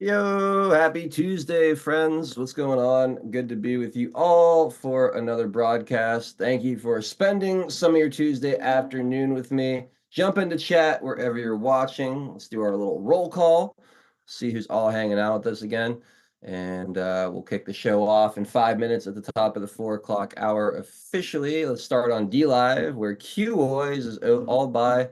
Yo, happy Tuesday, friends. What's going on? Good to be with you all for another broadcast. Thank you for spending some of your Tuesday afternoon with me. Jump into chat wherever you're watching. Let's do our little roll call, see who's all hanging out with us again. And we'll kick the show off in 5 minutes at the top of the 4 o'clock hour officially. Let's start on D Live, where Q Boys is all by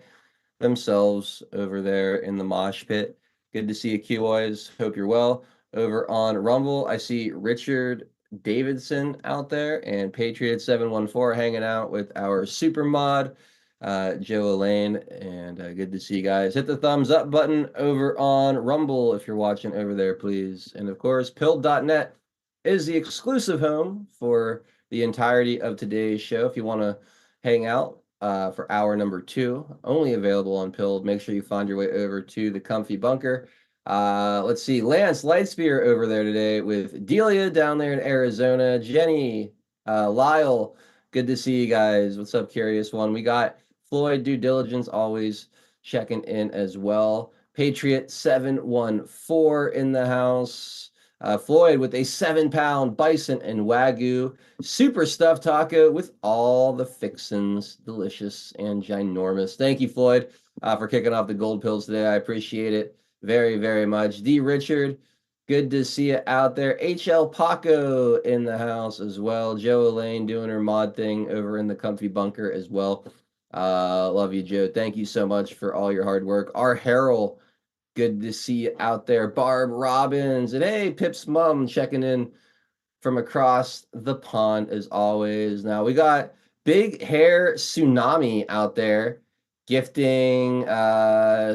themselves over there in the mosh pit. Good to see you, Q-Boys. Hope you're well. Over on Rumble, I see Richard Davidson out there and Patriotic 714 hanging out with our super mod, Joe Elaine. And good to see you guys. Hit the thumbs up button over on Rumble if you're watching over there, please. And of course, pilled.net is the exclusive home for the entirety of today's show. If you want to hang out, for hour number 2, only available on Pilled. Make sure you find your way over to the comfy bunker. Let's see, Lance Lightspear over there today with Delia down there in Arizona. Jenny, Lyle, good to see you guys. What's up, Curious One? We got Floyd Due Diligence always checking in as well. Patriot 714 in the house. Floyd with a 7-pound bison and Wagyu super stuffed taco with all the fixins, delicious and ginormous. Thank you, Floyd, for kicking off the gold pills today. I appreciate it very, very much. D. Richard, good to see you out there. HL Paco in the house as well. Joe Elaine doing her mod thing over in the comfy bunker as well. Love you, Joe. Thank you so much for all your hard work. Our Harold, good to see you out there. Barb Robbins, and hey, Pip's mom checking in from across the pond as always. Now we got Big Hair Tsunami out there gifting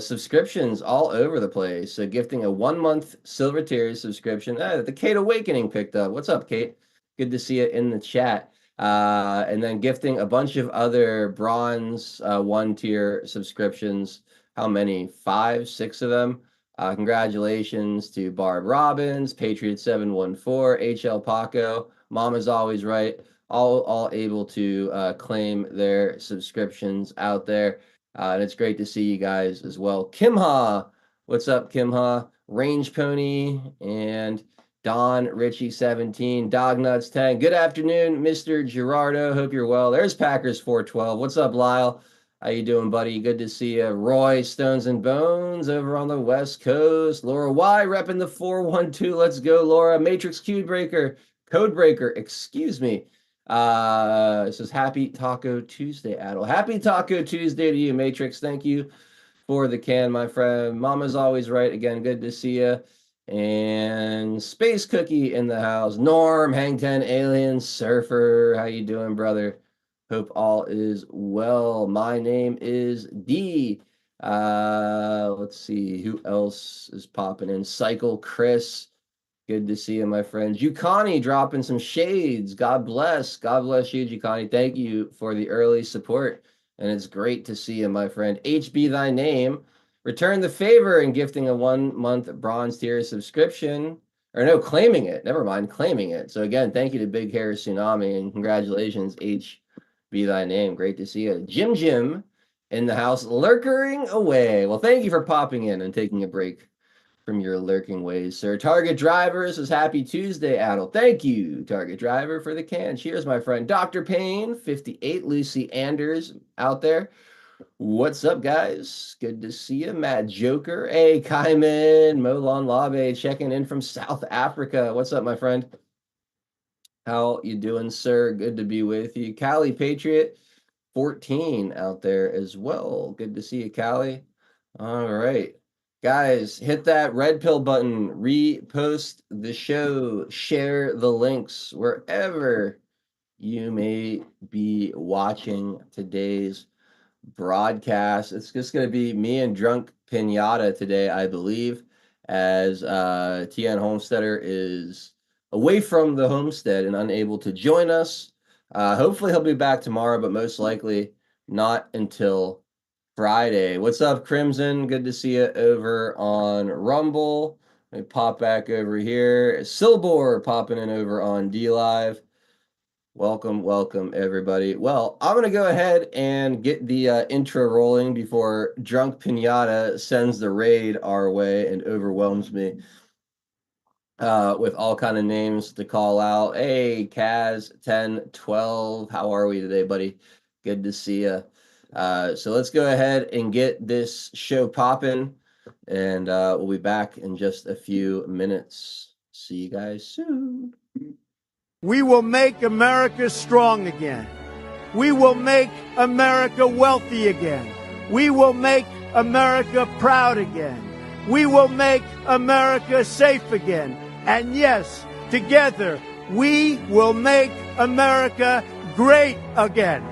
subscriptions all over the place. So gifting a 1-month Silver Tier subscription. The Kate Awakening picked up. What's up, Kate? Good to see you in the chat. And then gifting a bunch of other bronze 1-tier subscriptions. How many? 5, 6 of them. Congratulations to Barb Robbins, Patriot 714, HL Paco, Mama's Always Right, all able to claim their subscriptions out there. And it's great to see you guys as well. Kimha, what's up, Kimha? Range Pony and Don Ritchie 17, Dognuts 10. Good afternoon, Mr. Gerardo. Hope you're well. There's Packers 412. What's up, Lyle? How you doing, buddy? Good to see you. Roy Stones and Bones over on the West Coast. Laura Y repping the 412. Let's go, Laura. Matrix Codebreaker, excuse me. It says Happy Taco Tuesday, Adel. Happy Taco Tuesday to you, Matrix. Thank you for the can, my friend. Mama's always right. Again, good to see you. And Space Cookie in the house. Norm, Hang 10, Alien, Surfer. How you doing, brother? Hope all is well. My name is D. Let's see who else is popping in. Cycle Chris. Good to see you, my friend. Jukani dropping some shades. God bless. God bless you, Jukani. Thank you for the early support. And it's great to see you, my friend. HB Thy Name. Return the favor in gifting a 1-month bronze tier subscription. Or no, claiming it. Never mind, claiming it. So again, thank you to Big Hair Tsunami. And congratulations, HB Thy Name. Great to see you. Jim in the house, lurkering away. Well, thank you for popping in and taking a break from your lurking ways, sir. Target Driver says Happy Tuesday, Adel. Thank you, Target Driver, for the can. Cheers, my friend. Dr. Payne, 58. Lucy Anders out there. What's up, guys? Good to see you. Matt Joker. Hey, Kaiman. Molon Labe checking in from South Africa. What's up, my friend? How you doing, sir? Good to be with you. Callie Patriot, 14 out there as well. Good to see you, Callie. All right. Guys, hit that red pill button, repost the show, share the links wherever you may be watching today's broadcast. It's just going to be me and Drunk Pinata today, I believe, as Tian Homesteader is away from the homestead and unable to join us. Hopefully he'll be back tomorrow, but most likely not until Friday. What's up, Crimson? Good to see you over on Rumble. Let me pop back over here. Silbor popping in over on DLive. Welcome, everybody. Well, I'm going to go ahead and get the intro rolling before Drunk Pinata sends the raid our way and overwhelms me with all kind of names to call out. Hey, Kaz 1012, how are we today, buddy? Good to see you. So let's go ahead and get this show popping, and we'll be back in just a few minutes. See you guys soon. We will make America strong again. We will make America wealthy again. We will make America proud again. We will make America safe again. And yes, together, we will make America great again.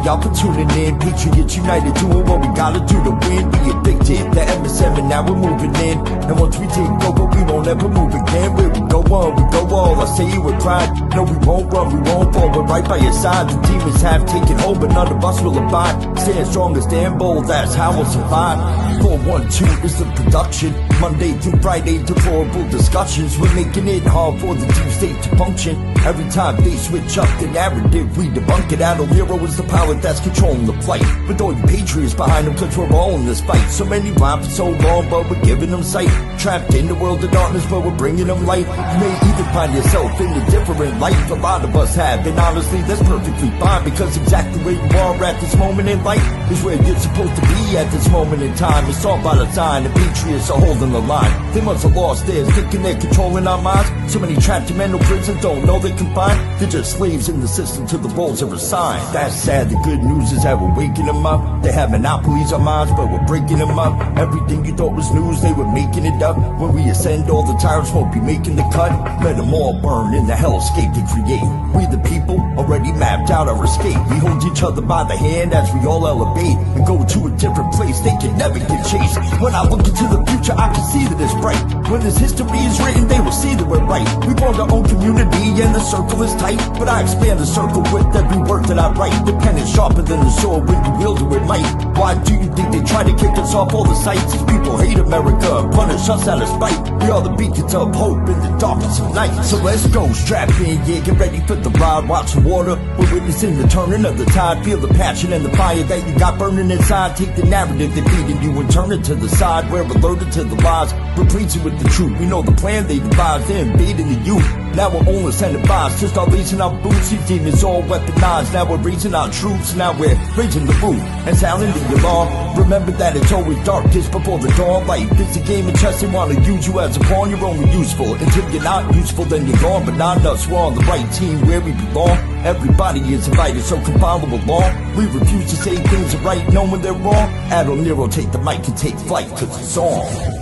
Y'all for tuning in, Patriots United, doing what we gotta do to win. Be addicted, the MS7, now we're moving in. And once we take over, we won't ever move again. Where we go on, we go all, I say it with pride. No, we won't run, we won't fall, we're right by your side. The demons have taken hold, but none of us will abide. Stand strong and stand bold, that's how we'll survive. 412 is the production, Monday through Friday, deplorable discussions. We're making it hard for the deep state to function. Every time they switch up the narrative, we debunk it. Adel Hero is the power that's controlling the fight, with all you patriots behind them, cause we're all in this fight. So many rhyme for so long, but we're giving them sight. Trapped in the world of darkness, but we're bringing them light. You may either find yourself in a different life, a lot of us have, and honestly that's perfectly fine, because exactly where you are at this moment in life is where you're supposed to be at this moment in time. It's all by design, the patriots are holding the line. They must have lost theirs, thinking they're controlling our minds. So many trapped in mental prisons don't know they can find. They're just slaves in the system till the roles are assigned. That's sad. The good news is that we're waking them up. They have monopolies on minds, but we're breaking them up. Everything you thought was news, they were making it up. When we ascend, all the tyrants won't be making the cut. Let them all burn in the hellscape they create. We the people already mapped out our escape. We hold each other by the hand as we all elevate and go to a different place. They can never get chased. When I look into the future, I can can see that it's bright. When this history is written, they will see that we're right. We formed our own community and the circle is tight, but I expand the circle with every word that I write. The pen is sharper than the sword when you wield it with might. Why do you think they try to kick us off all the sites? These people hate America and punish us out of spite. We are the beacons of hope in the darkness of night. So let's go, strap in, yeah, get ready for the ride. Watch the water, we're witnessing the turning of the tide. Feel the passion and the fire that you got burning inside. Take the narrative they're feeding you and turn it to the side. We're alerted to the lies, we're preaching with the truth. We know the plan they devised, they're invading the youth. Now we're only sending vibes to start raising our boots. These demons all weaponized. Now we're raising our troops. Now we're raising the roof and sounding the alarm. Remember that it's always darkest before the dawn. Life is a game of chess. They want to use you as a pawn. You're only useful until you're not useful, then you're gone. But not us, we're on the right team where we belong. Everybody is invited, so come follow along. We refuse to say things are right knowing they're wrong. Adol Nero, take the mic and take flight, cause it's on.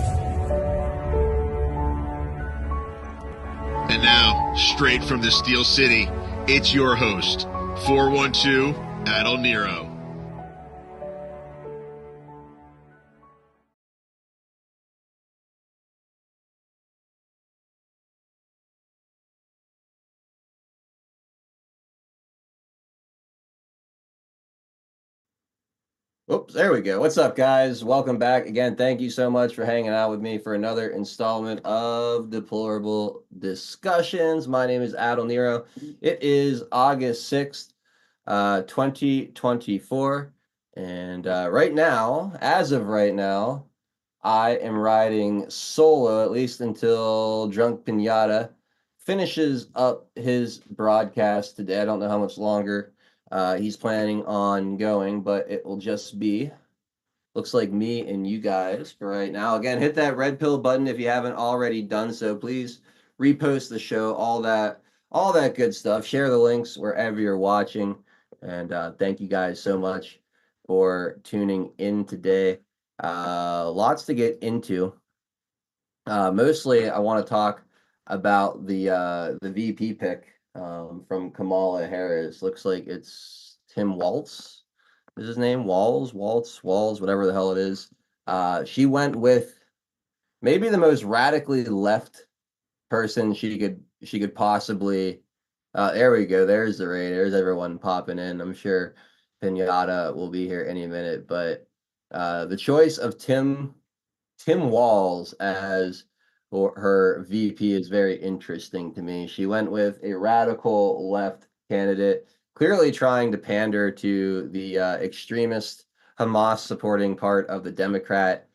And now, straight from the Steel City, it's your host, 412 Adol Nero. Oops, there we go. What's up, guys? Welcome back again. Thank you so much for hanging out with me for another installment of Deplorable Discussions. My name is Adol Nero. It is August 6th, 2024. And right now, as of right now, I am riding solo, at least until Drunk Pinata finishes up his broadcast today. I don't know how much longer he's planning on going, but it will just be, looks like, me and you guys for right now. Again, hit that red pill button if you haven't already done so. Please repost the show, all that good stuff. Share the links wherever you're watching. And thank you guys so much for tuning in today. Lots to get into. Mostly I want to talk about the VP pick from Kamala Harris. Looks like it's Tim Walz. Is his name Walz, whatever the hell it is. She went with maybe the most radically left person she could possibly. There we go. There's the raid. There's everyone popping in. I'm sure Pinata will be here any minute. But the choice of Tim Walz as her VP is very interesting to me. She went with a radical left candidate, clearly trying to pander to the extremist Hamas supporting part of the Democrat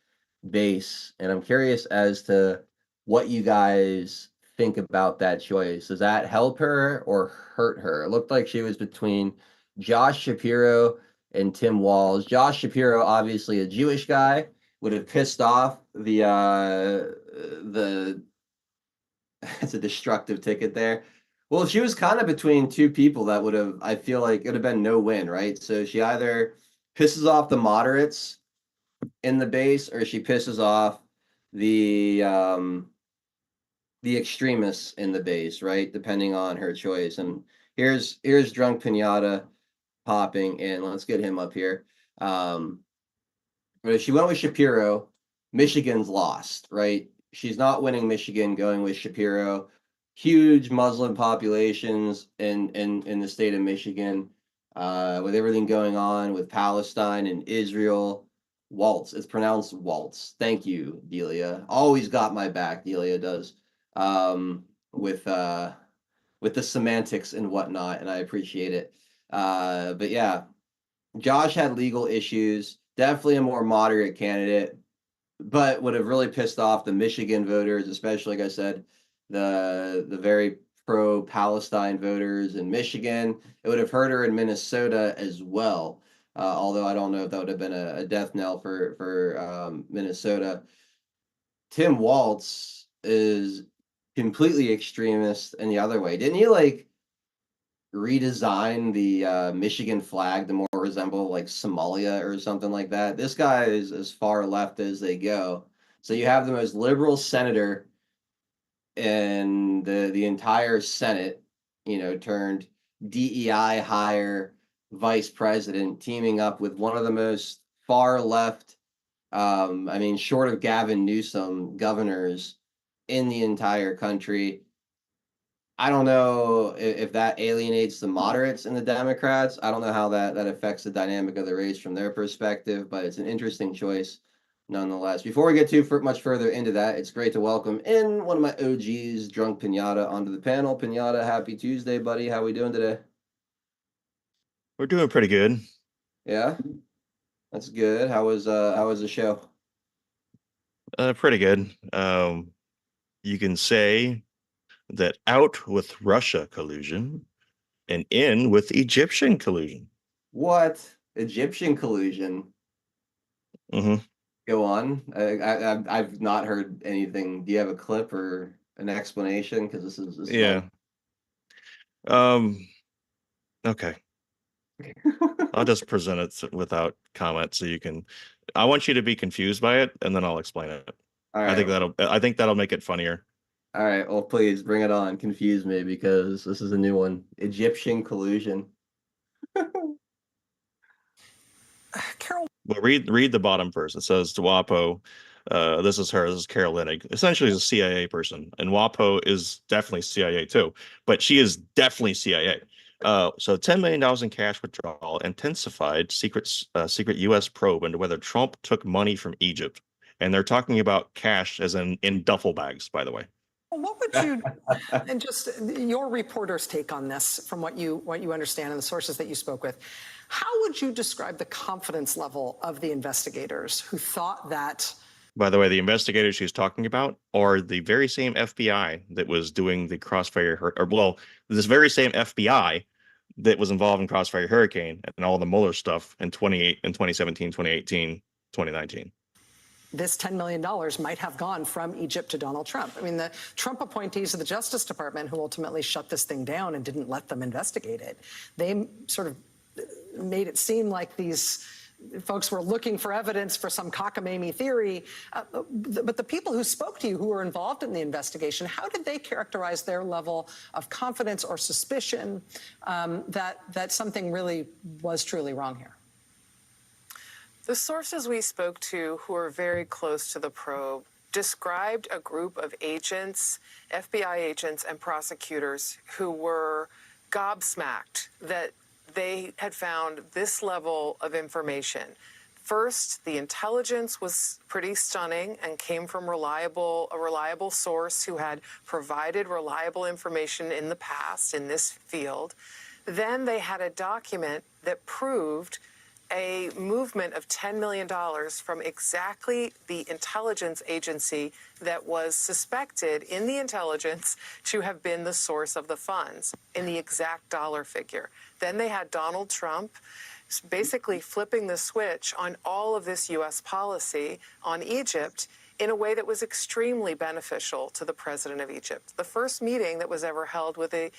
base. And I'm curious as to what you guys think about that choice. Does that help her or hurt her? It looked like she was between Josh Shapiro and Tim Walz. Josh Shapiro, obviously a Jewish guy, would have pissed off the it's a destructive ticket there. Well, she was kind of between two people that would have, I feel like it would have been no win, right? So she either pisses off the moderates in the base or she pisses off the extremists in the base, right? Depending on her choice. And here's Drunk Pinata popping in. Let's get him up here. But if she went with Shapiro, Michigan's lost, right? She's not winning Michigan going with Shapiro. Huge Muslim populations in the state of Michigan, with everything going on with Palestine and Israel. Waltz, it's pronounced Waltz. Thank you, Delia. Always got my back, Delia does, with the semantics and whatnot, and I appreciate it. But yeah, Josh had legal issues. Definitely a more moderate candidate, but would have really pissed off the Michigan voters, especially, like I said, the very pro-Palestine voters in Michigan. It would have hurt her in Minnesota as well, although I don't know if that would have been a death knell for Minnesota. Tim Walz is completely extremist in the other way. Didn't he redesign the Michigan flag to more resemble like Somalia or something like that? This guy is as far left as they go. So you have the most liberal senator in the entire Senate, turned DEI hire vice president, teaming up with one of the most far left I mean, short of Gavin Newsom, governors in the entire country. I don't know if that alienates the moderates and the Democrats. I don't know how that affects the dynamic of the race from their perspective, but it's an interesting choice nonetheless. Before we get too much further into that, it's great to welcome in one of my OGs, Drunk Pinata, onto the panel. Pinata, happy Tuesday, buddy. How we doing today? We're doing pretty good. Yeah, that's good. How was the show? Pretty good. You can say that out with Russia collusion and in with Egyptian collusion. What? Egyptian collusion? hmm Go on. I've not heard anything. Do you have a clip or an explanation? Because this is Yeah. Okay. I'll just present it without comment so you can. I want you to be confused by it, and then I'll explain it. All I think right. that'll make it funnier. All right. Well, please bring it on. Confuse me because this is a new one. Egyptian collusion. Carol, Well, read the bottom first. It says to WAPO. This is her. This is Carol Leonnig. Essentially, she's a CIA person, and WAPO is definitely CIA too, but she is definitely CIA. So $10 million in cash withdrawal intensified secret U.S. probe into whether Trump took money from Egypt, and they're talking about cash as in duffel bags, by the way. what would you, and just your reporter's take on this, from what you understand and the sources that you spoke with, how would you describe the confidence level of the investigators who thought that? By the way, the investigators she's talking about are the very same FBI that was doing the Crossfire, this very same FBI that was involved in Crossfire Hurricane and all the Mueller stuff in 2017, 2018, 2019. This $10 million might have gone from Egypt to Donald Trump. I mean, the Trump appointees of the Justice Department who ultimately shut this thing down and didn't let them investigate it, they sort of made it seem like these folks were looking for evidence for some cockamamie theory. But the people who spoke to you, who were involved in the investigation, how did they characterize their level of confidence or suspicion that something really was truly wrong here? The sources we spoke to, who are very close to the probe, described a group of agents, FBI agents and prosecutors, who were gobsmacked that they had found this level of information. First, the intelligence was pretty stunning and came from a reliable source who had provided reliable information in the past in this field. Then they had a document that proved a movement of $10 million from exactly the intelligence agency that was suspected in the intelligence to have been the source of the funds in the exact dollar figure. Then they had Donald Trump basically flipping the switch on all of this U.S. policy on Egypt in a way that was extremely beneficial to the president of Egypt. The first meeting that was ever held with the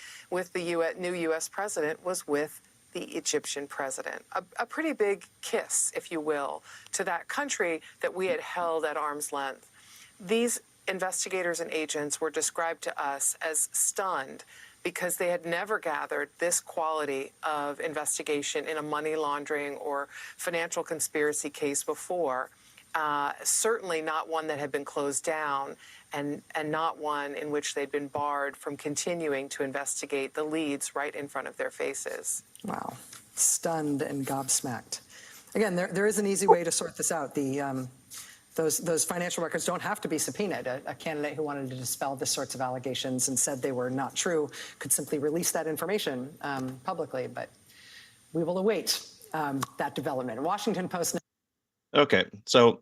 new U.S. president was with the Egyptian president, a pretty big kiss, if you will, to that country that we had held at arm's length. These investigators and agents were described to us as stunned because they had never gathered this quality of investigation in a money laundering or financial conspiracy case before. Certainly not one that had been closed down, and not one in which they'd been barred from continuing to investigate the leads right in front of their faces. Wow. Stunned and gobsmacked. Again, there is an easy way to sort this out. Those financial records don't have to be subpoenaed. A candidate who wanted to dispel this sorts of allegations and said they were not true could simply release that information publicly, but we will await that development. Washington Post. Okay, so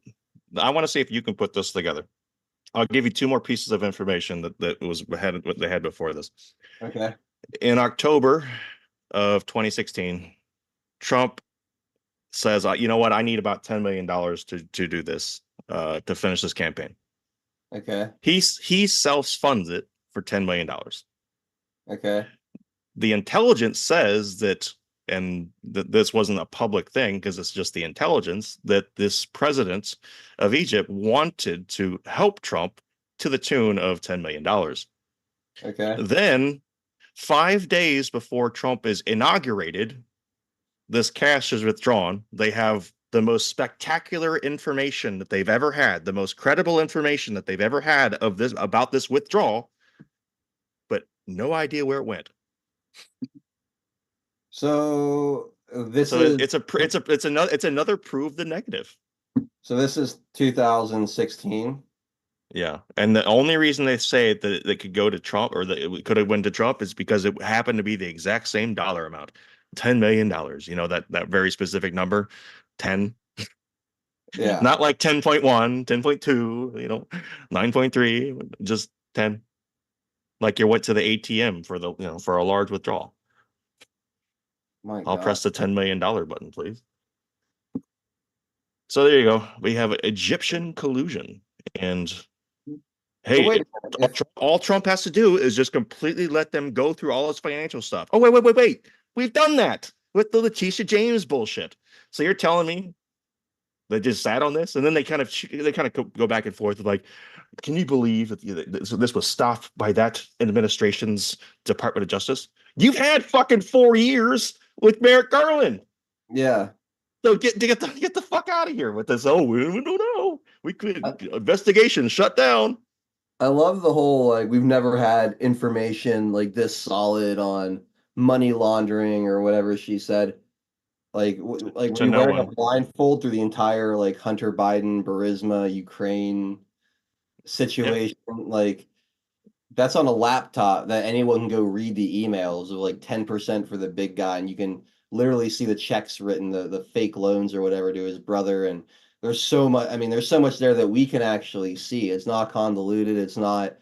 I want to see if you can put this together. I'll give you two more pieces of information that they had before this. Okay. In October of 2016, Trump says, "You know what? I need about $10 million to do this, to finish this campaign." Okay. He self-funds it for $10 million. Okay. The intelligence says that, and this wasn't a public thing because it's just the intelligence, that this president of Egypt wanted to help Trump to the tune of $10 million. Okay. Then 5 days before Trump is inaugurated, this cash is withdrawn. They have the most spectacular information that they've ever had, the most credible information that they've ever had of this about this withdrawal, but no idea where it went. So this So is it's another prove the negative. so this is 2016. Yeah, and the only reason they say that it could go to Trump or that it could have went to Trump is because it happened to be the exact same dollar amount, $10 million. You know, that very specific number, 10. Yeah. Not like 10.1, 10.2, you know, 9.3, just 10. Like you went to the ATM for for a large withdrawal. My I'll God. press the $10 million button, please. So there you go. We have Egyptian collusion. And hey, wait, all Trump has to do is just completely let them go through all his financial stuff. Oh, wait. We've done that with the Letitia James bullshit. So you're telling me they just sat on this, and then they kind of go back and forth like, can you believe that this was stopped by that administration's Department of Justice? You've had fucking 4 years with Merrick Garland. Yeah. So get the fuck out of here with this. Oh, we don't know. We could investigation shut down. I love the whole like we've never had information like this solid on money laundering or whatever she said. Like like were To you no wearing a one. blindfold through the entire like Hunter Biden, Burisma, Ukraine situation? Like that's on a laptop that anyone can go read the emails of like 10% for the big guy, and you can literally see the checks written, the fake loans or whatever to his brother. And there's so much, I mean, there's so much there that we can actually see. It's not convoluted, it's not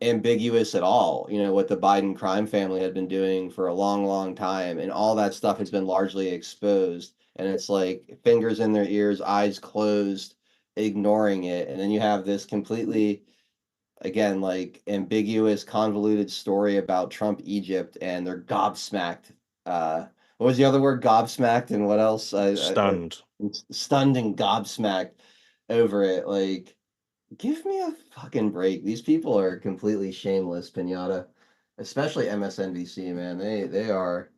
ambiguous at all, you know, what the Biden crime family had been doing for a long, long time, and all that stuff has been largely exposed. And it's like fingers in their ears, eyes closed, ignoring it. And then you have this completely again, like ambiguous, convoluted story about Trump Egypt, and they're gobsmacked. What was the other word? Gobsmacked, and what else? Stunned. Stunned and gobsmacked over it. Like, give me a fucking break. These people are completely shameless, Pinata. Especially MSNBC, man. They are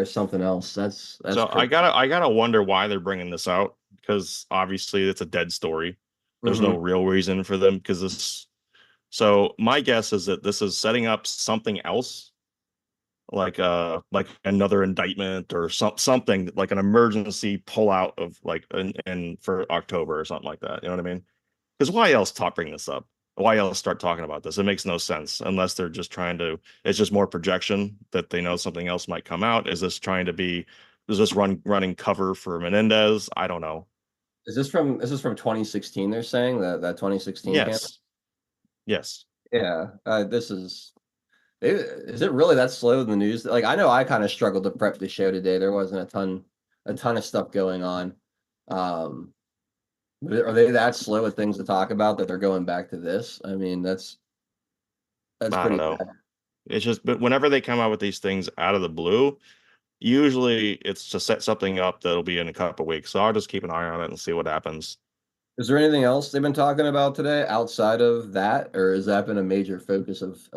something else. That's So crazy. I gotta wonder why they're bringing this out, because obviously it's a dead story. There's no real reason for them because this. So my guess is that this is setting up something else, like another indictment or something like an emergency pullout of like and for October or something like that. You know what I mean? Because why else bring this up? Why else start talking about this? It makes no sense unless they're just trying to. It's just more projection that they know something else might come out. Is this trying to be? Is this running cover for Menendez? I don't know. Is this from 2016? They're saying that 2016 campaign. Yes. Yeah, this is it really that slow in the news? Like I know I kind of struggled to prep the show today. There wasn't a ton of stuff going on. Are they that slow with things to talk about that they're going back to this? I mean, that's I pretty don't know. bad. It's just, but whenever they come out with these things out of the blue, usually it's to set something up that'll be in a couple of weeks. So I'll just keep an eye on it and see what happens. Is there anything else they've been talking about today outside of that, or has that been a major focus of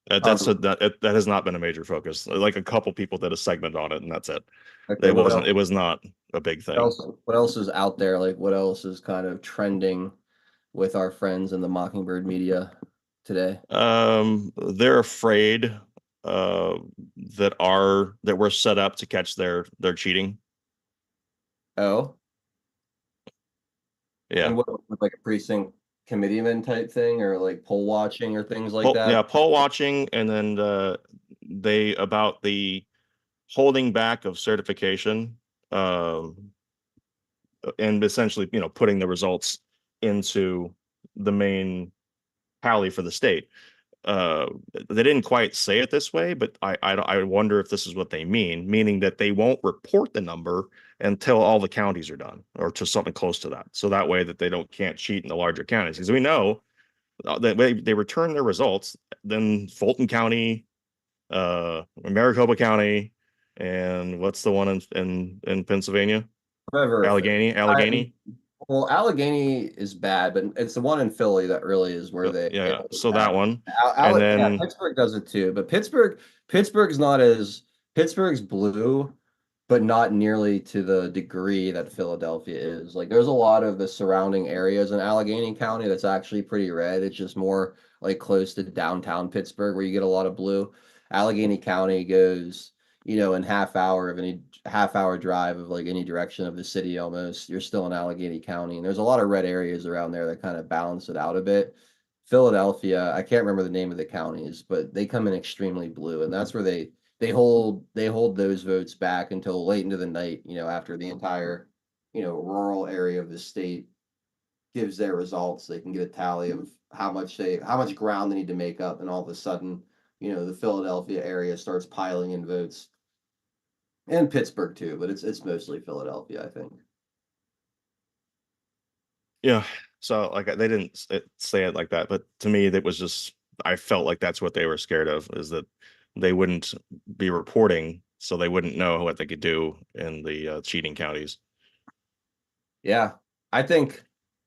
That has not been a major focus. Like a couple people did a segment on it, and that's it. okay, It wasn't. It was not a big thing. what else is out there? Like what else is kind of trending with our friends in the Mockingbird media today? They're afraid that we're set up to catch their cheating. Oh, Yeah. and what like a precinct committeeman type thing, or like poll watching or things like that? Yeah, poll watching, and then they about the holding back of certification, and essentially, putting the results into the main tally for the state. They didn't quite say it this way, but I wonder if this is what they mean, meaning that they won't report the number until all the counties are done, or to something close to that. So that way that they can't cheat in the larger counties, because we know that they return their results, then Fulton County, Maricopa County, and what's the one in Pennsylvania? Whatever. Allegheny. Well, Allegheny is bad, but it's the one in Philly that really is where they. Yeah. So that one, and then yeah, Pittsburgh does it too, but Pittsburgh's not as Pittsburgh's blue, but not nearly to the degree that Philadelphia is. Like there's a lot of the surrounding areas in Allegheny County that's actually pretty red. It's just more like close to downtown Pittsburgh where you get a lot of blue. Allegheny County goes, in half hour drive of like any direction of the city almost. You're still in Allegheny County. And there's a lot of red areas around there that kind of balance it out a bit. Philadelphia, I can't remember the name of the counties, but they come in extremely blue, and that's where they hold those votes back until late into the night, after the entire, rural area of the state gives their results. They can get a tally of how much ground they need to make up, and all of a sudden, the Philadelphia area starts piling in votes. And Pittsburgh too, but it's mostly Philadelphia, I think. Yeah. So like they didn't say it like that, but to me, that was just, I felt like that's what they were scared of, is that they wouldn't be reporting, so they wouldn't know what they could do in the cheating counties. Yeah, I think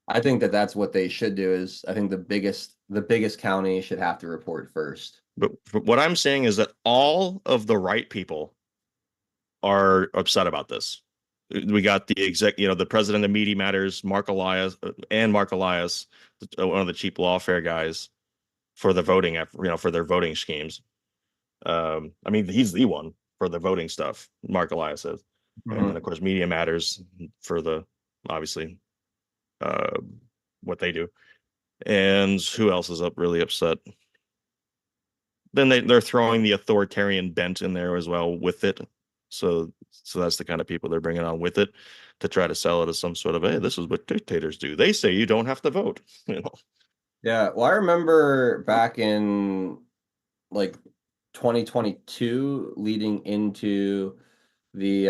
that that's what they should do. Is I think the biggest county should have to report first. But what I'm saying is that all of the right people are upset about this. We got the president of Media Matters, Mark Elias, one of the cheap lawfare guys, for the voting, for their voting schemes. I mean, he's the one for the voting stuff, Mark Elias is. And then of course Media Matters for the, obviously, what they do. And who else is really upset? Then they're throwing the authoritarian bent in there as well with it. So that's the kind of people they're bringing on with it, to try to sell it as some sort of, hey, this is what dictators do. They say you don't have to vote. Yeah, well, I remember back in like 2022, leading into the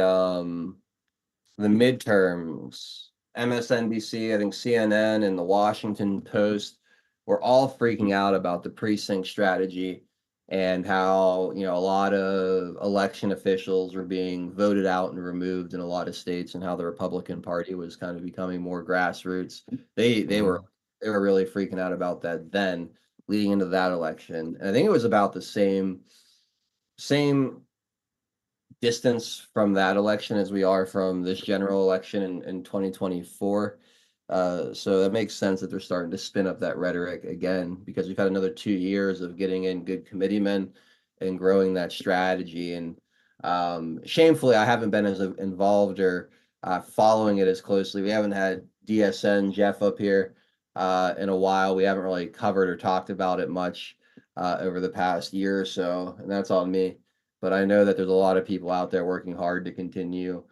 midterms, MSNBC, I think CNN and the Washington Post were all freaking out about the precinct strategy, and how, a lot of election officials were being voted out and removed in a lot of states, and how the Republican Party was kind of becoming more grassroots. They were really freaking out about that then, leading into that election. And I think it was about the same distance from that election as we are from this general election in 2024. So that makes sense that they're starting to spin up that rhetoric again, because we've had another 2 years of getting in good committeemen and growing that strategy. And shamefully, I haven't been as involved or following it as closely. We haven't had DSN Jeff up here in a while. We haven't really covered or talked about it much over the past year or so, and that's on me. But I know that there's a lot of people out there working hard to continue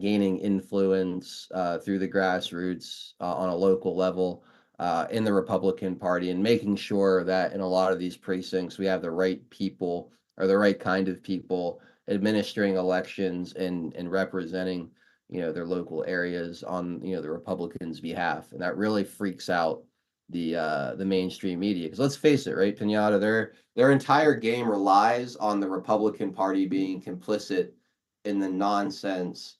gaining influence through the grassroots on a local level in the Republican Party, and making sure that in a lot of these precincts we have the right people, or the right kind of people, administering elections and representing their local areas on the Republicans' behalf. And that really freaks out the mainstream media, because let's face it, right, Pinata, their entire game relies on the Republican Party being complicit in the nonsense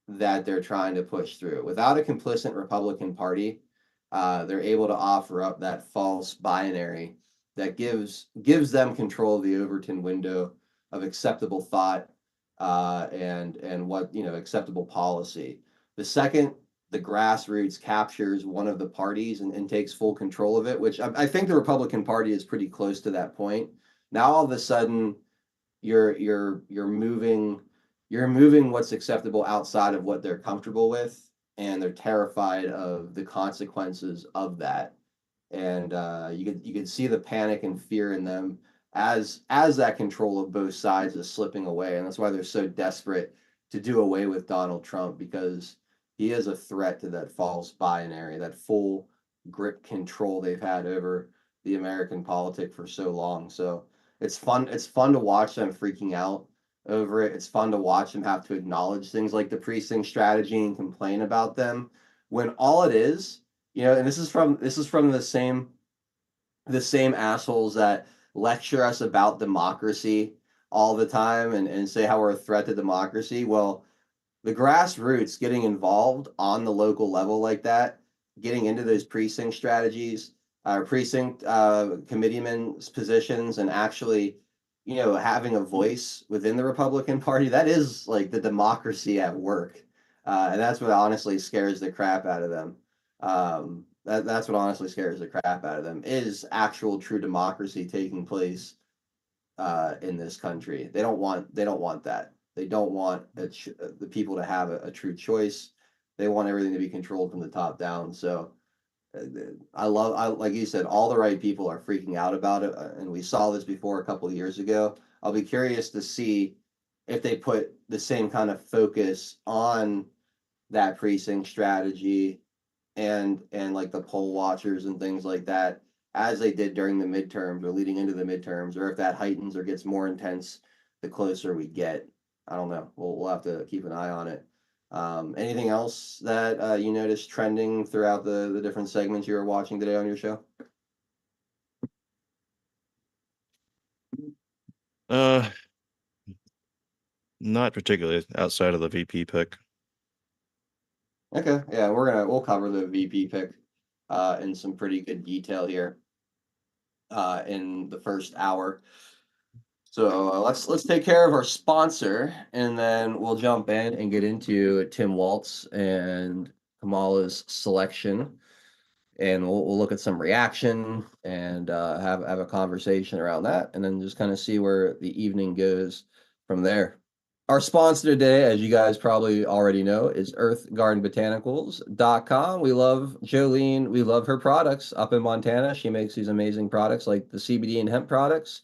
that they're trying to push through. Without a complicit Republican Party, they're able to offer up that false binary that gives them control of the Overton window of acceptable thought and what acceptable policy. The second the grassroots captures one of the parties and takes full control of it, which I think the Republican Party is pretty close to that point. Now all of a sudden you're moving what's acceptable outside of what they're comfortable with, and they're terrified of the consequences of that. And you could see the panic and fear in them as that control of both sides is slipping away, and that's why they're so desperate to do away with Donald Trump, because he is a threat to that false binary, that full grip control they've had over the American politic for so long. So it's fun to watch them freaking out over it. It's fun to watch them have to acknowledge things like the precinct strategy and complain about them, when all it is, and this is from the same assholes that lecture us about democracy all the time and say how we're a threat to democracy. Well, the grassroots getting involved on the local level like that, getting into those precinct strategies, precinct committeemen's positions, and actually having a voice within the Republican Party. That is like the democracy at work. And that's what honestly scares the crap out of them. That's what honestly scares the crap out of them is actual true democracy taking place in this country. They don't want that. They don't want the people to have a true choice. They want everything to be controlled from the top down. So like you said, all the right people are freaking out about it, and we saw this before a couple of years ago. I'll be curious to see if they put the same kind of focus on that precinct strategy and like the poll watchers and things like that as they did during the midterms or leading into the midterms, or if that heightens or gets more intense the closer we get. I don't know. We'll have to keep an eye on it. Anything else that you noticed trending throughout the different segments you were watching today on your show? Not particularly outside of the VP pick. Okay, yeah, we'll cover the VP pick in some pretty good detail here in the first hour. So let's take care of our sponsor, and then we'll jump in and get into Tim Walz and Kamala's selection, and we'll look at some reaction and have a conversation around that, and then just kind of see where the evening goes from there. Our sponsor today, as you guys probably already know, is earthgardenbotanicals.com. We love Jolene. We love her products up in Montana. She makes these amazing products like the CBD and hemp products.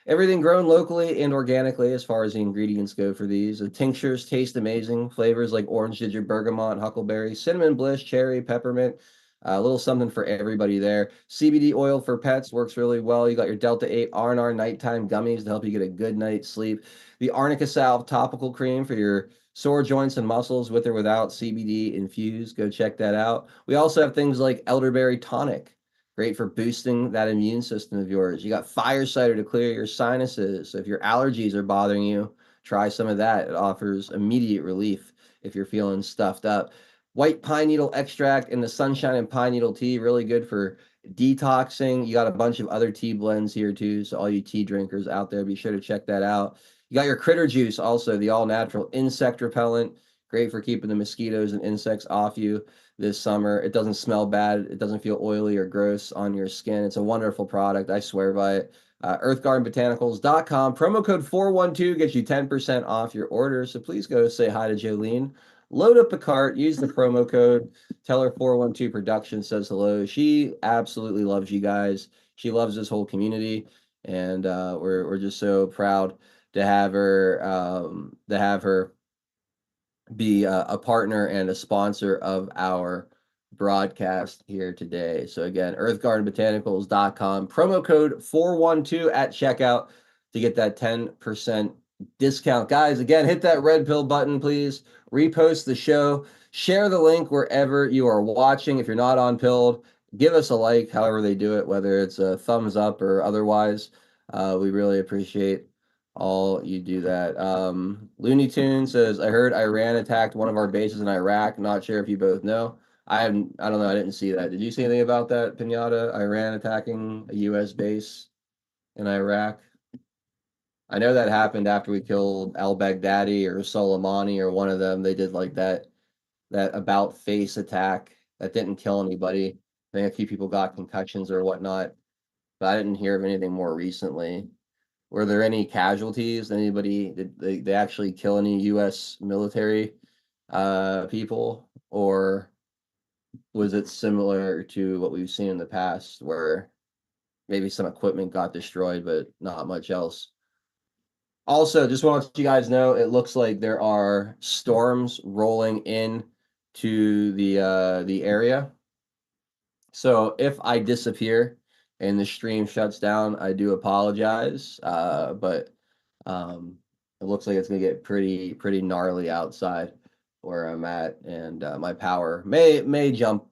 Everything grown locally and organically as far as the ingredients go for these. The tinctures taste amazing. Flavors like orange ginger, bergamot, huckleberry, cinnamon bliss, cherry, peppermint. A little something for everybody there. CBD oil for pets works really well. You got your Delta 8 R&R nighttime gummies to help you get a good night's sleep. The Arnica Salve topical cream for your sore joints and muscles with or without CBD infused. Go check that out. We also have things like elderberry tonic. Great for boosting that immune system of yours. You got fire cider to clear your sinuses. So if your allergies are bothering you, try some of that. It offers immediate relief if you're feeling stuffed up. White pine needle extract and the sunshine and pine needle tea, really good for detoxing. You got a bunch of other tea blends here too. So all you tea drinkers out there, be sure to check that out. You got your critter juice, also the all natural insect repellent. Great for keeping the mosquitoes and insects off you this summer. It doesn't smell bad. It doesn't feel oily or gross on your skin. It's a wonderful product. I swear by it. Earthgardenbotanicals.com. Promo code 412 gets you 10% off your order. So please go say hi to Jolene. Load up the cart. Use the promo code. Tell her 412 Production says hello. She absolutely loves you guys. She loves this whole community. And we're just so proud to have her be a partner and a sponsor of our broadcast here today. So again, earthgardenbotanicals.com, promo code 412 at checkout to get that 10% discount. Guys, again, hit that red pill button, please. Repost the show. Share the link wherever you are watching. If you're not on Pilled, give us a like, however they do it, whether it's a thumbs up or otherwise. We really appreciate all you do that. Looney Tune says, I heard Iran attacked one of our bases in Iraq. Not sure if you both know. I don't know. I didn't see that. Did you see anything about that, Pinata? Iran attacking a U.S. base in Iraq? I know that happened after we killed al-Baghdadi or Soleimani or one of them. They did like that about face attack that didn't kill anybody. I think a few people got concussions or whatnot, but I didn't hear of anything more recently. Were there any casualties? Did they actually kill any U.S. military people, or was it similar to what we've seen in the past, where maybe some equipment got destroyed, but not much else? Also, just want to let you guys know, it looks like there are storms rolling in to the area. So if I disappear and the stream shuts down, I do apologize. But it looks like it's gonna get pretty gnarly outside where I'm at, and my power may jump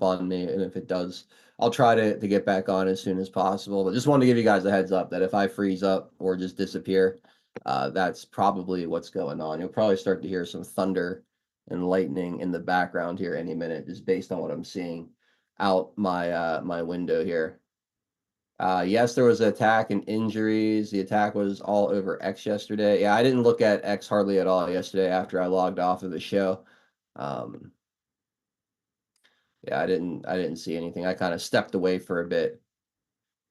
on me, and if it does, I'll try to get back on as soon as possible. But just wanted to give you guys a heads up that if I freeze up or just disappear, that's probably what's going on. You'll probably start to hear some thunder and lightning in the background here any minute, just based on what I'm seeing out my window here. Yes, there was an attack and injuries. The attack was all over X yesterday. Yeah, I didn't look at X hardly at all yesterday after I logged off of the show. Um, yeah, I didn't see anything. I kind of stepped away for a bit.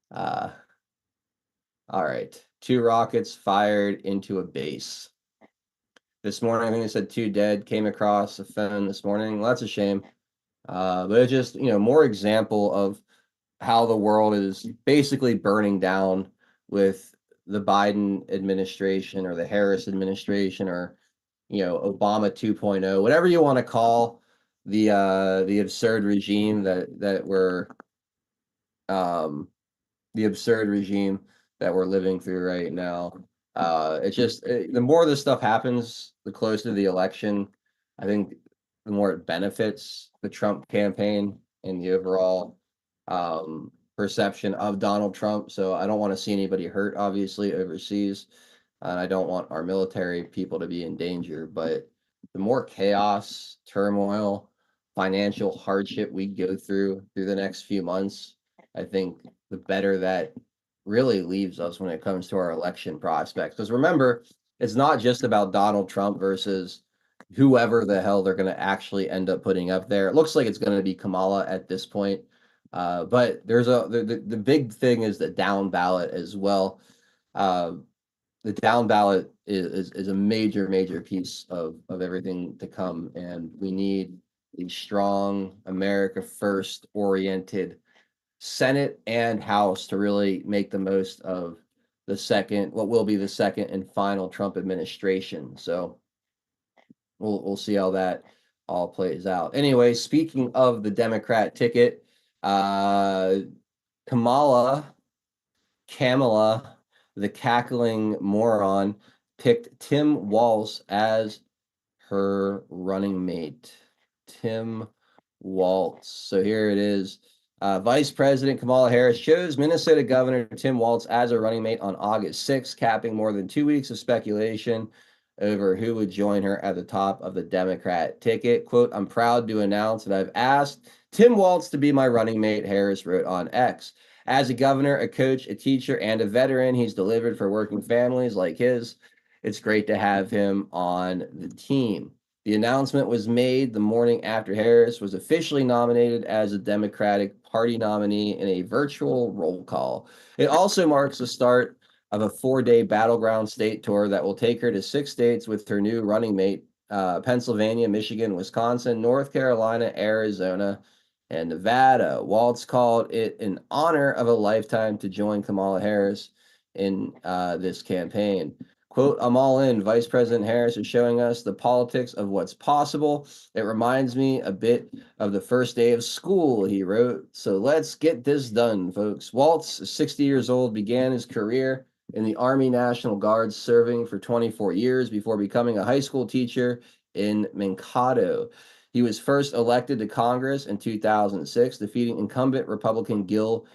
Uh, all right. 2 rockets fired into a base. This morning, I think they said 2 dead, came across a phone this morning. Well, that's a shame. But it's just, more example of how the world is basically burning down with the Biden administration or the Harris administration or, Obama 2.0, whatever you want to call the absurd regime that we're um the absurd regime that we're living through right now. It's just the more this stuff happens, the closer to the election, I think the more it benefits the Trump campaign and the overall perception of Donald Trump. So I don't want to see anybody hurt, obviously, overseas. And I don't want our military people to be in danger. But the more chaos, turmoil, financial hardship we go through the next few months, I think the better that really leaves us when it comes to our election prospects. Because remember, it's not just about Donald Trump versus whoever the hell they're going to actually end up putting up there. It looks like it's going to be Kamala at this point. But there's the big thing is the down ballot as well. The down ballot is a major piece of everything to come, and we need a strong America first oriented Senate and House to really make the most of what will be the second and final Trump administration. So we'll see how that all plays out. Anyway, speaking of the Democrat ticket, uh, Kamala, the cackling moron, picked Tim Walz as her running mate. Tim Walz. So here it is. Vice President Kamala Harris chose Minnesota Governor Tim Walz as a running mate on August 6th, capping more than 2 weeks of speculation over who would join her at the top of the Democrat ticket. Quote, I'm proud to announce that I've asked Tim Walz to be my running mate, Harris wrote on X. As a governor, a coach, a teacher, and a veteran, he's delivered for working families like his. It's great to have him on the team. The announcement was made the morning after Harris was officially nominated as a Democratic Party nominee in a virtual roll call. It also marks the start of a 4-day battleground state tour that will take her to 6 states with her new running mate, Pennsylvania, Michigan, Wisconsin, North Carolina, Arizona, and Nevada. Walz called it an honor of a lifetime to join Kamala Harris in this campaign. Quote, I'm all in. Vice President Harris is showing us the politics of what's possible. It reminds me a bit of the first day of school, he wrote. So let's get this done, folks. Walz, 60 years old, began his career in the Army National Guard, serving for 24 years before becoming a high school teacher in Mankato. He was first elected to Congress in 2006, defeating incumbent Republican Gil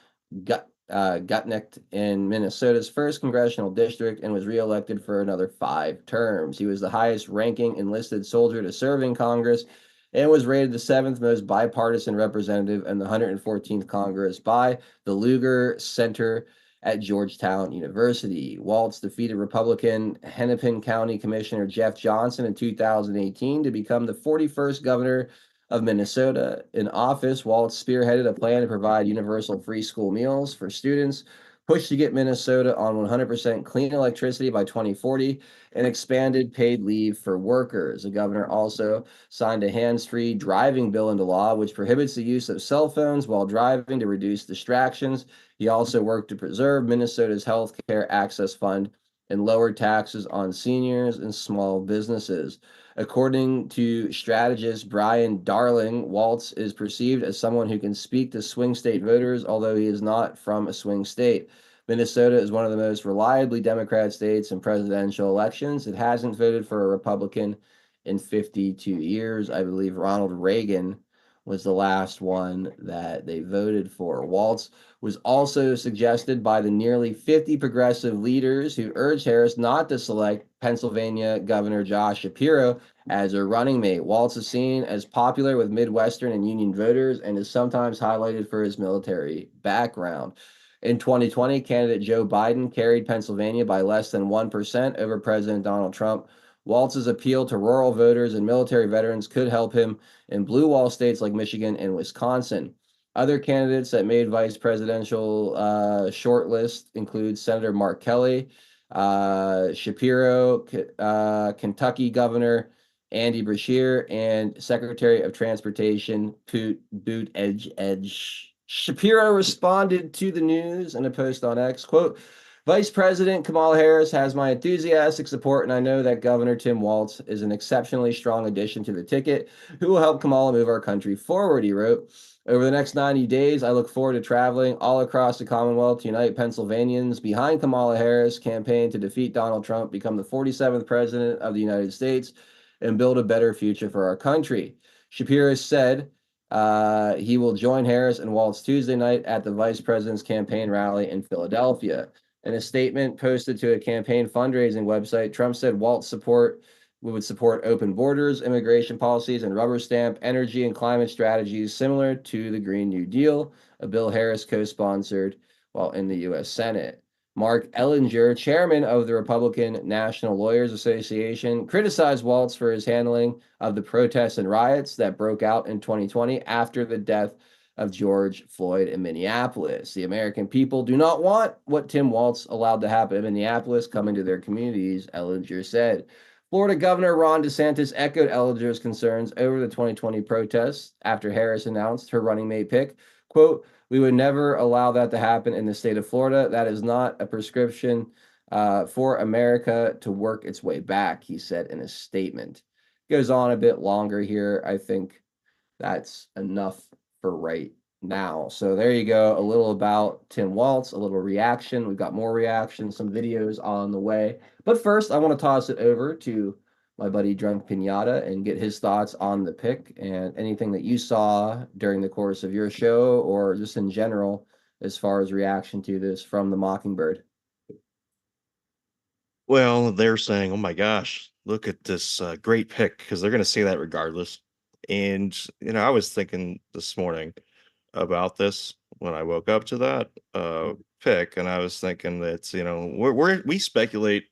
Gutnick in Minnesota's first congressional district and was reelected for another 5 terms. He was the highest ranking enlisted soldier to serve in Congress and was rated the 7th most bipartisan representative in the 114th Congress by the Lugar Center at Georgetown University. Walz defeated Republican Hennepin County Commissioner Jeff Johnson in 2018 to become the 41st governor of Minnesota. In office, Walz spearheaded a plan to provide universal free school meals for students, pushed to get Minnesota on 100% clean electricity by 2040, and expanded paid leave for workers. The governor also signed a hands-free driving bill into law, which prohibits the use of cell phones while driving to reduce distractions. He also worked to preserve Minnesota's health care access fund and lower taxes on seniors and small businesses. According to strategist Brian Darling, Walz is perceived as someone who can speak to swing state voters, although he is not from a swing state. Minnesota is one of the most reliably Democrat states in presidential elections. It hasn't voted for a Republican in 52 years. I believe Ronald Reagan was the last one that they voted for. Walz was also suggested by the nearly 50 progressive leaders who urged Harris not to select Pennsylvania Governor Josh Shapiro as a running mate. Walz is seen as popular with Midwestern and Union voters and is sometimes highlighted for his military background. In 2020, candidate Joe Biden carried Pennsylvania by less than 1% over President Donald Trump. Walz's appeal to rural voters and military veterans could help him in blue wall states like Michigan and Wisconsin. Other candidates that made vice presidential shortlist include Senator Mark Kelly, Shapiro, Kentucky Governor Andy Beshear, and Secretary of Transportation Buttigieg. Shapiro responded to the news in a post on X, quote, Vice President Kamala Harris has my enthusiastic support, and I know that Governor Tim Walz is an exceptionally strong addition to the ticket who will help Kamala move our country forward, he wrote. Over the next 90 days, I look forward to traveling all across the Commonwealth to unite Pennsylvanians behind Kamala Harris' campaign to defeat Donald Trump, become the 47th president of the United States, and build a better future for our country. Shapiro said he will join Harris and Walz Tuesday night at the vice president's campaign rally in Philadelphia. In a statement posted to a campaign fundraising website, Trump said Walz would support open borders, immigration policies, and rubber stamp energy and climate strategies similar to the Green New Deal, a bill Harris co-sponsored while in the U.S. Senate. Mark Ellinger, chairman of the Republican National Lawyers Association, criticized Walz for his handling of the protests and riots that broke out in 2020 after the death of George Floyd in Minneapolis. The American people do not want what Tim Walz allowed to happen in Minneapolis coming to their communities, Ellinger said. Florida Governor Ron DeSantis echoed Ellinger's concerns over the 2020 protests after Harris announced her running mate pick. Quote, we would never allow that to happen in the state of Florida. That is not a prescription for America to work its way back, he said in a statement. Goes on a bit longer here. I think that's enough for right now. So there you go. A little about Tim Walz, a little reaction. We've got more reactions, some videos on the way. But first, I want to toss it over to my buddy Drunk Pinata and get his thoughts on the pick and anything that you saw during the course of your show or just in general as far as reaction to this from the Mockingbird. Well, they're saying, "Oh my gosh, look at this great pick," because they're going to say that regardless. And I was thinking this morning about this when I woke up to that pick, and I was thinking that we speculate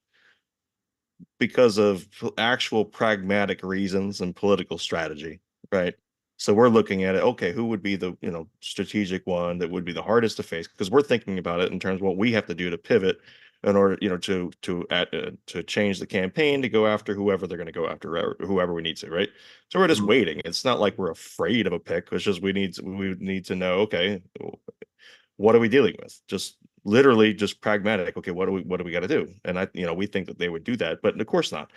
because of actual pragmatic reasons and political strategy, right? So we're looking at it. Okay, who would be the strategic one that would be the hardest to face? Because we're thinking about it in terms of what we have to do to pivot in order, to change the campaign to go after whoever they're going to go after, whoever we need to, right? So we're just waiting. It's not like we're afraid of a pick. It's just we need to know. Okay, what are we dealing with? Just literally just pragmatic. Okay, what do we got to do? And we think that they would do that, but of course not.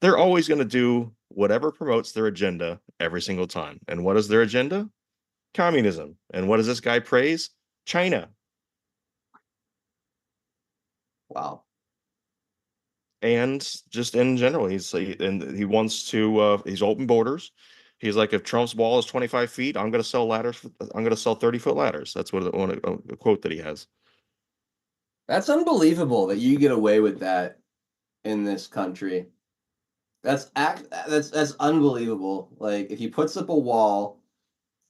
They're always going to do whatever promotes their agenda every single time. And what is their agenda? Communism. And what does this guy praise? China. Wow. And just in general, he wants to he's open borders. He's like, if Trump's wall is 25 feet, I'm going to sell ladders. I'm going to sell 30-foot ladders. That's what a quote that he has. That's unbelievable that you get away with that in this country. That's unbelievable. Like, if he puts up a wall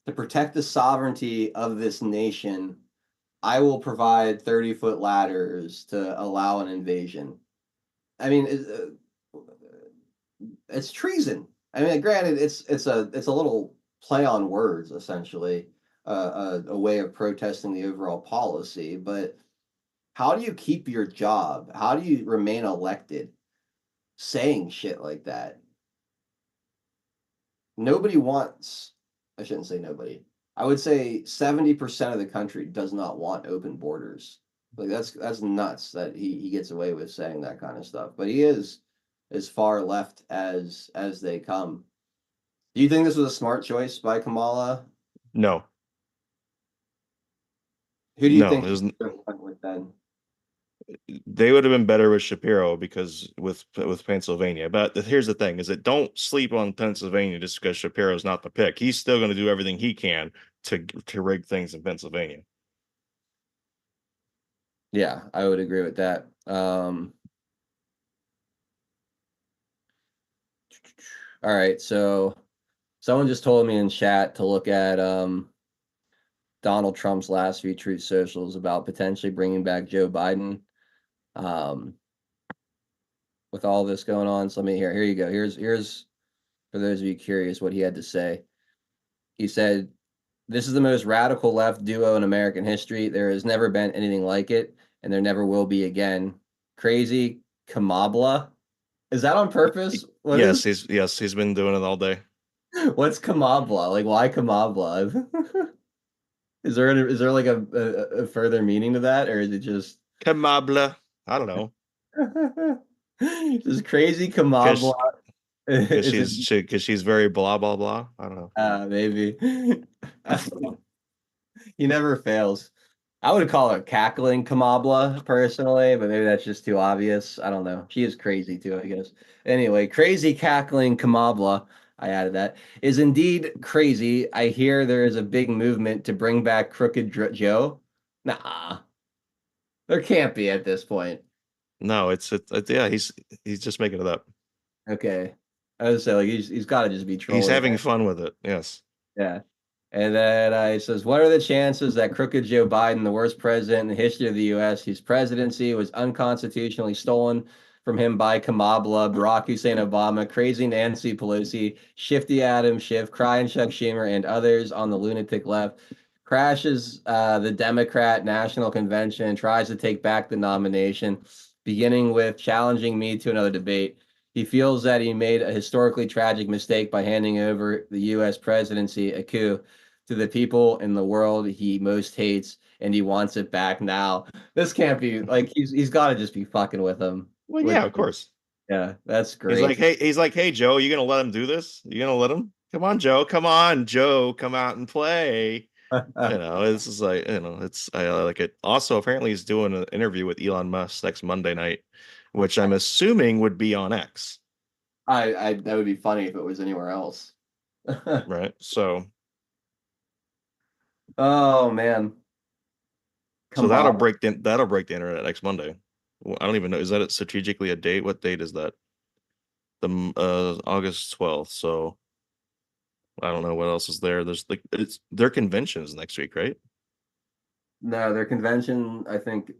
to protect the sovereignty of this nation, I will provide 30-foot ladders to allow an invasion. I mean, it's treason. I mean, granted, it's a little play on words, essentially, a way of protesting the overall policy. But how do you keep your job? How do you remain elected saying shit like that? Nobody wants, I shouldn't say nobody. I would say 70% of the country does not want open borders. Like, that's nuts that he gets away with saying that kind of stuff. But he is as far left as they come. Do you think this was a smart choice by Kamala? No. Who do you No, think there's went with then? they would have been better with Shapiro because with Pennsylvania. But here's the thing: is that don't sleep on Pennsylvania just because Shapiro's not the pick. He's still going to do everything he can to rig things in Pennsylvania. Yeah, I would agree with that. All right, so someone just told me in chat to look at Donald Trump's last few Truth Socials about potentially bringing back Joe Biden. With all this going on, so let me hear. Here you go. Here's for those of you curious what he had to say. He said, "This is the most radical left duo in American history. There has never been anything like it, and there never will be again. Crazy Kamala." Is that on purpose? What Yes, is? he's been doing it all day. What's Kamala? Like, why Kamala? Is there like a further meaning to that, or is it just Kamala. I don't know. just crazy Kamala? Because Is it she's very blah blah blah. I don't know. maybe he never fails. I would call her cackling Kamabla personally, but maybe that's just too obvious. I don't know. She is crazy too, I guess. Anyway, crazy cackling Kamabla, I added that, is indeed crazy. I hear there is a big movement to bring back Crooked Joe. Nah, there can't be at this point. No, it's yeah, he's just making it up. Okay. I would say like he's got to just be He's trolling. having fun with it. Yes. Yeah. And then it says, what are the chances that crooked Joe Biden, the worst president in the history of the U.S., whose presidency was unconstitutionally stolen from him by Kamala, Barack Hussein Obama, crazy Nancy Pelosi, shifty Adam Schiff, crying Chuck Schumer, and others on the lunatic left, crashes the Democrat National Convention and tries to take back the nomination, beginning with challenging me to another debate. He feels that he made a historically tragic mistake by handing over the U.S. presidency, a coup, to the people in the world he most hates, and he wants it back now. This can't be like he's got to just be fucking with him. Well, yeah, of course. Yeah, that's great. He's like, hey, Joe, you gonna let him do this? You gonna let him? Come on, Joe. Come on, Joe. Come out and play. This is like, it's I like it. Also, apparently, he's doing an interview with Elon Musk next Monday night, which I'm assuming would be on X. I that would be funny if it was anywhere else. Right. So Oh man, so Kamala. that'll break the internet next Monday. Well, I don't even know. Is that strategically a date? What date is that? The August 12th. So I don't know what else is there. There's like it's their conventions next week, right? No, their convention I think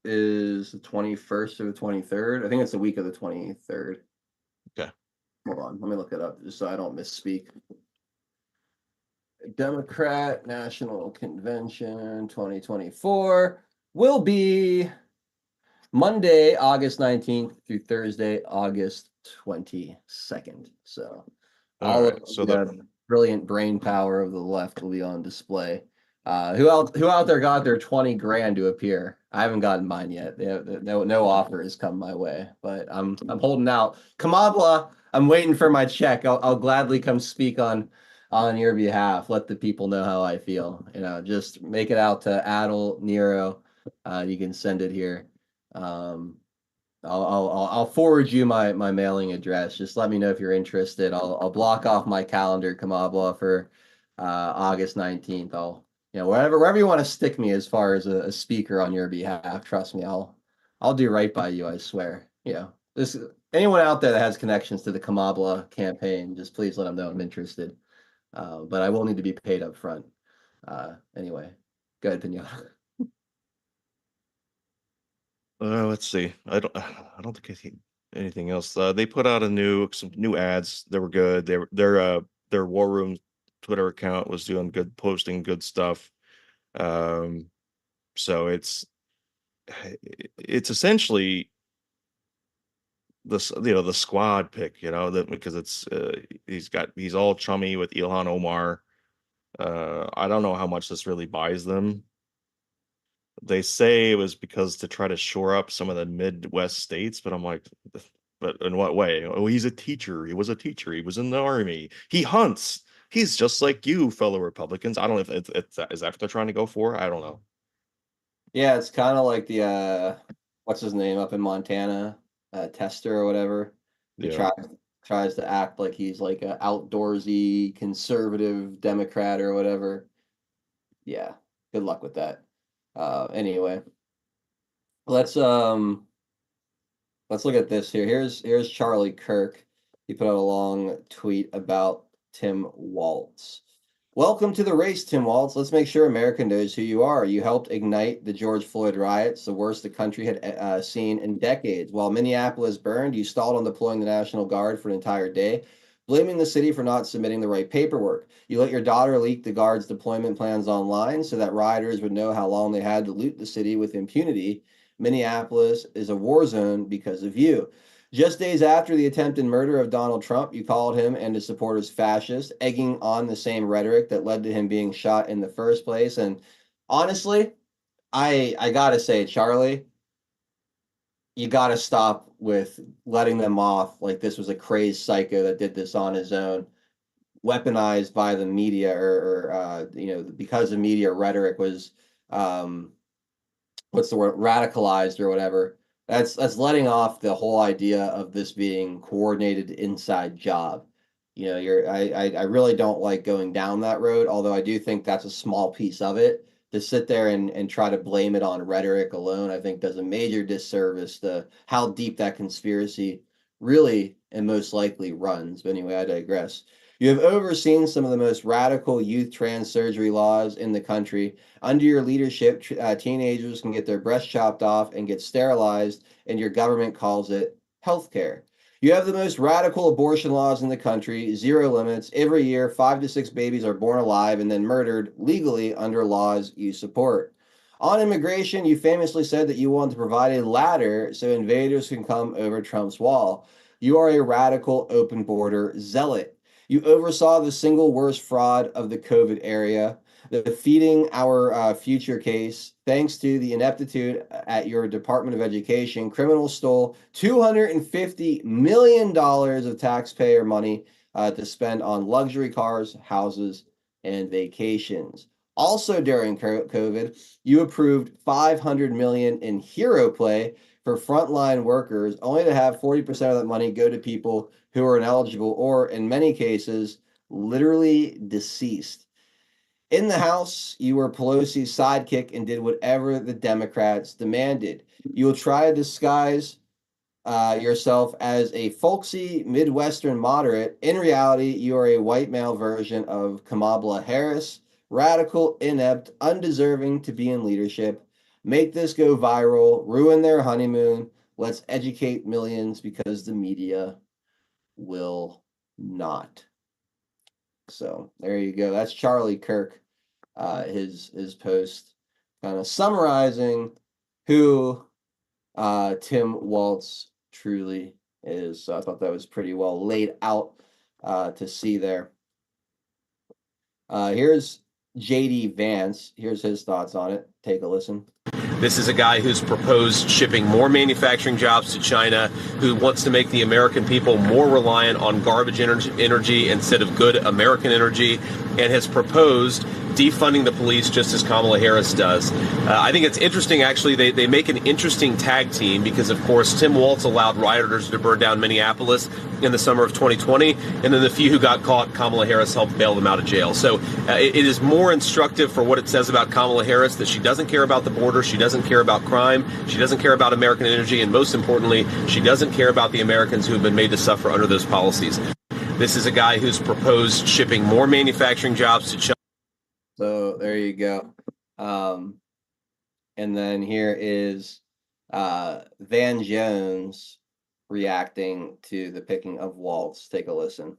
is the 21st or the 23rd. I think it's the week of the 23rd. Okay. Hold on, let me look it up just so I don't misspeak. Democrat National Convention 2024 will be Monday, August 19th through Thursday, August 22nd. So all right. of So the brilliant brain power of the left will be on display. Who out there got their 20 grand to appear? I haven't gotten mine yet. No offer has come my way, but I'm holding out. Kamala, I'm waiting for my check. I'll gladly come speak on your behalf. Let the people know how I feel. Just make it out to Adel Nero. You can send it here. I'll forward you my mailing address. Just let me know if you're interested. I'll block off my calendar, Kamabla, for August 19th. Wherever you want to stick me as far as a speaker on your behalf. Trust me, I'll do right by you. I swear. This anyone out there that has connections to the Kamabla campaign, just please let them know I'm interested. But I will need to be paid up front. Anyway, go ahead, Pinata. let's see. I don't think I see anything else. They put out some new ads. They were good. Their War Room Twitter account was doing good, posting good stuff. So it's essentially the squad pick, that because it's he's all chummy with Ilhan Omar. I don't know how much this really buys them. They say it was because to try to shore up some of the Midwest states, but I'm like, but in what way? Oh, he's a teacher. He was a teacher. He was in the army. He hunts. He's just like you, fellow Republicans. I don't know if is that what they're trying to go for? I don't know. Yeah, it's kind of like the what's his name up in Montana, Tester or whatever. He Yeah. tries to act like he's like a outdoorsy conservative Democrat or whatever. Yeah, good luck with that. Anyway, let's look at this here. Here's Charlie Kirk. He put out a long tweet about Tim Walz. Welcome to the race, Tim Walz. Let's make sure America knows who you are. You helped ignite the George Floyd riots, the worst the country had seen in decades. While Minneapolis burned, you stalled on deploying the National Guard for an entire day, blaming the city for not submitting the right paperwork. You let your daughter leak the Guard's deployment plans online so that rioters would know how long they had to loot the city with impunity. Minneapolis is a war zone because of you. Just days after the attempted murder of Donald Trump, you called him and his supporters fascist, egging on the same rhetoric that led to him being shot in the first place. And honestly, I gotta say, Charlie, you gotta stop with letting them off like this was a crazed psycho that did this on his own, weaponized by the media, or because the media rhetoric was what's the word, radicalized or whatever. That's letting off the whole idea of this being coordinated inside job. I really don't like going down that road, although I do think that's a small piece of it. To sit there and try to blame it on rhetoric alone, I think does a major disservice to how deep that conspiracy really and most likely runs. But anyway, I digress. You have overseen some of the most radical youth trans surgery laws in the country. Under your leadership, teenagers can get their breasts chopped off and get sterilized, and your government calls it healthcare. You have the most radical abortion laws in the country, zero limits. Every year, 5 to 6 babies are born alive and then murdered legally under laws you support. On immigration, you famously said that you want to provide a ladder so invaders can come over Trump's wall. You are a radical open border zealot. You oversaw the single worst fraud of the COVID era, the feeding our future case. Thanks to the ineptitude at your Department of Education, criminals stole $250 million of taxpayer money to spend on luxury cars, houses, and vacations. Also during COVID, you approved $500 million in hero play for frontline workers, only to have 40% of that money go to people who are ineligible or, in many cases, literally deceased. In the House, you were Pelosi's sidekick and did whatever the Democrats demanded. You will try to disguise yourself as a folksy Midwestern moderate. In reality, you are a white male version of Kamala Harris, radical, inept, undeserving to be in leadership. Make this go viral, ruin their honeymoon. Let's educate millions because the media will not. So there you go. That's Charlie Kirk, his post, kind of summarizing who Tim Walz truly is. So I thought that was pretty well laid out to see there. Here's JD Vance. Here's his thoughts on it. Take a listen. This is a guy who's proposed shipping more manufacturing jobs to China, who wants to make the American people more reliant on garbage energy instead of good American energy, and has proposed defunding the police just as Kamala Harris does. I think it's interesting, actually. They make an interesting tag team because, of course, Tim Walz allowed rioters to burn down Minneapolis in the summer of 2020, and then the few who got caught, Kamala Harris helped bail them out of jail. So it is more instructive for what it says about Kamala Harris, that she doesn't care about the border, she doesn't care about crime, she doesn't care about American energy, and most importantly, she doesn't care about the Americans who have been made to suffer under those policies. This is a guy who's proposed shipping more manufacturing jobs to China. So there you go. And then here is Van Jones reacting to the picking of Walz. Take a listen.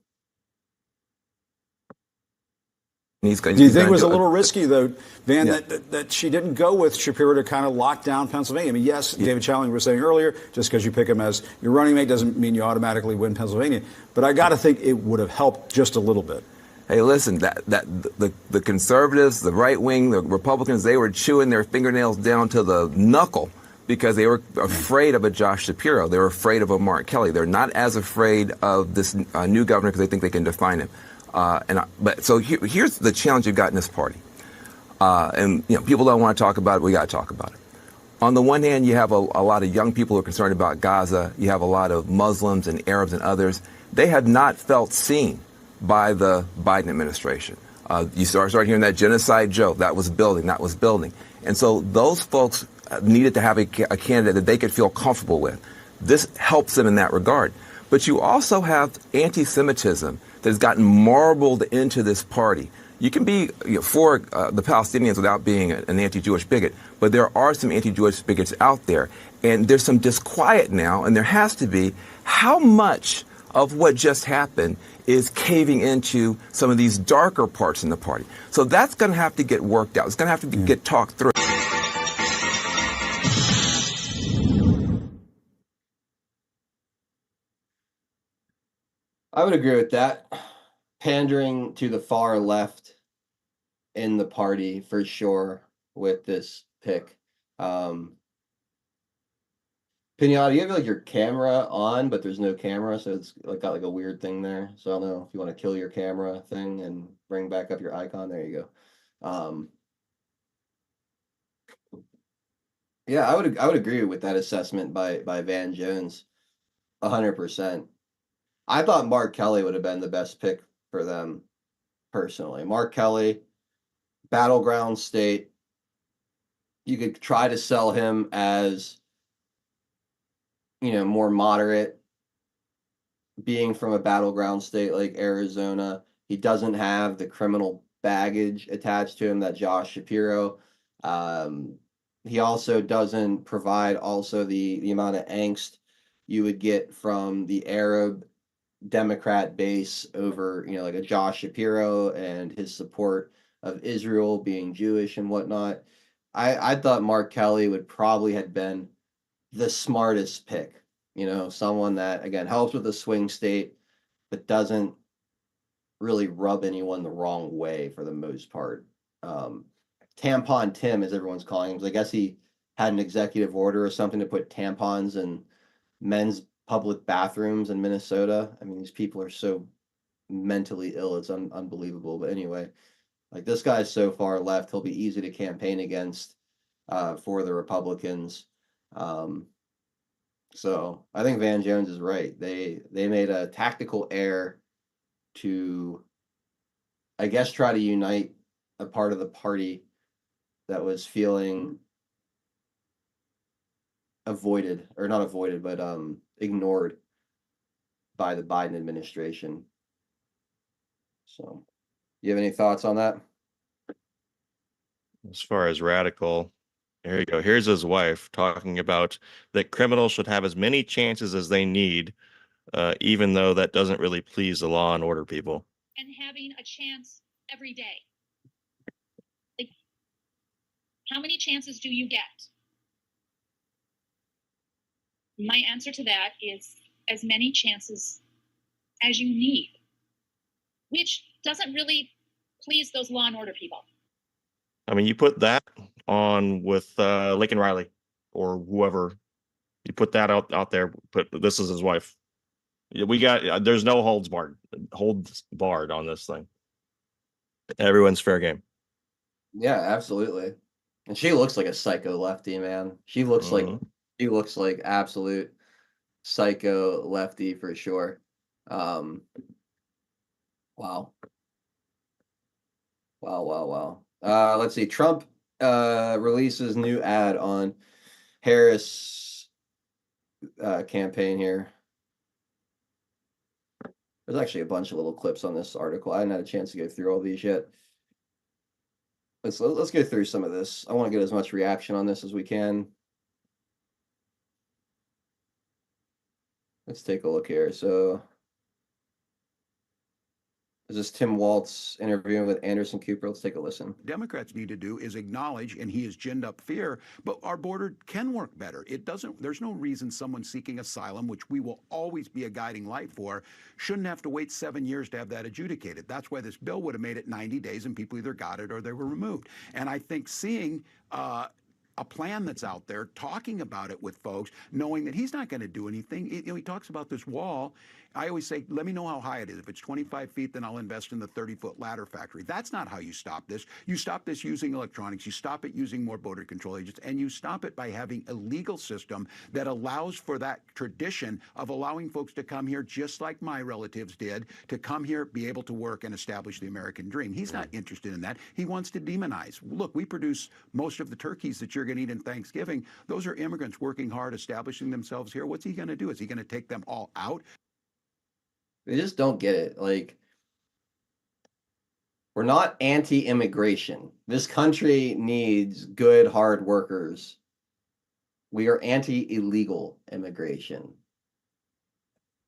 Do you think it was a little risky, though, Van, that she didn't go with Shapiro to kind of lock down Pennsylvania? I mean, yes, David Chalinger was saying earlier, just because you pick him as your running mate doesn't mean you automatically win Pennsylvania. But I got to think it would have helped just a little bit. Hey, listen, the conservatives, the right wing, the Republicans, they were chewing their fingernails down to the knuckle because they were afraid of a Josh Shapiro. They were afraid of a Mark Kelly. They're not as afraid of this new governor because they think they can define him. So here's the challenge you've got in this party. And people don't want to talk about it. We got to talk about it. On the one hand, you have a lot of young people who are concerned about Gaza. You have a lot of Muslims and Arabs and others. They have not felt seen by the Biden administration. You start hearing that genocide joke. That was building. And so those folks needed to have a candidate that they could feel comfortable with. This helps them in that regard. But you also have anti-Semitism that has gotten marbled into this party. You can be for the Palestinians without being an anti-Jewish bigot, but there are some anti-Jewish bigots out there. And there's some disquiet now, and there has to be. How much of what just happened is caving into some of these darker parts in the party? So that's going to have to get worked out. It's going to have to get talked through. I would agree with that. Pandering to the far left in the party for sure with this pick. Pinata, you have like your camera on, but there's no camera, so it's like got like a weird thing there. So I don't know if you want to kill your camera thing and bring back up your icon. There you go. Yeah, I would agree with that assessment by Van Jones, 100%. I thought Mark Kelly would have been the best pick for them personally. Mark Kelly, battleground state. You could try to sell him as, more moderate, being from a battleground state like Arizona. He doesn't have the criminal baggage attached to him that Josh Shapiro. He also doesn't provide also the amount of angst you would get from the Arab Democrat base over, like a Josh Shapiro and his support of Israel being Jewish and whatnot. I thought Mark Kelly would probably have been the smartest pick, someone that, again, helps with the swing state, but doesn't really rub anyone the wrong way for the most part. Tampon Tim, as everyone's calling him, I guess he had an executive order or something to put tampons in men's public bathrooms in Minnesota. I mean, these people are so mentally ill. It's unbelievable. But anyway, like this guy's so far left, he'll be easy to campaign against for the Republicans. So I think Van Jones is right. They made a tactical error to, I guess, try to unite a part of the party that was feeling avoided, or not avoided, but ignored by the Biden administration. So, you have any thoughts on that? As far as radical, here you go. Here's his wife talking about that criminals should have as many chances as they need, even though that doesn't really please the law and order people. And having a chance every day. Like, how many chances do you get? My answer to that is as many chances as you need, which doesn't really please those law and order people. I mean, you put that on with Lincoln Riley or whoever. You put that out there. But this is his wife. We got there's no holds barred on this thing. Everyone's fair game. Yeah, absolutely. And she looks like a psycho lefty, man. She looks like absolute psycho lefty for sure. Wow. Let's see. Trump releases new ad on Harris campaign here. There's actually a bunch of little clips on this article. I hadn't had a chance to go through all these yet. Let's go through some of this. I want to get as much reaction on this as we can. Let's take a look here. So this is Tim Walz interviewing with Anderson Cooper. Let's take a listen. Democrats need to do is acknowledge, and he has ginned up fear, but our border can work better. There's no reason someone seeking asylum, which we will always be a guiding light for, shouldn't have to wait 7 years to have that adjudicated. That's why this bill would have made it 90 days and people either got it or they were removed. And I think seeing a plan that's out there, talking about it with folks, knowing that he's not going to do anything. He talks about this wall. I always say, let me know how high it is. If it's 25 feet, then I'll invest in the 30-foot ladder factory. That's not how you stop this. You stop this using electronics. You stop it using more border control agents. And you stop it by having a legal system that allows for that tradition of allowing folks to come here, just like my relatives did, to come here, be able to work, and establish the American dream. He's not interested in that. He wants to demonize. Look, we produce most of the turkeys that you're going to eat in Thanksgiving. Those are immigrants working hard, establishing themselves here. What's he going to do? Is he going to take them all out? They just don't get it. Like, We're not anti-immigration. This country needs good, hard workers. We are anti-illegal immigration.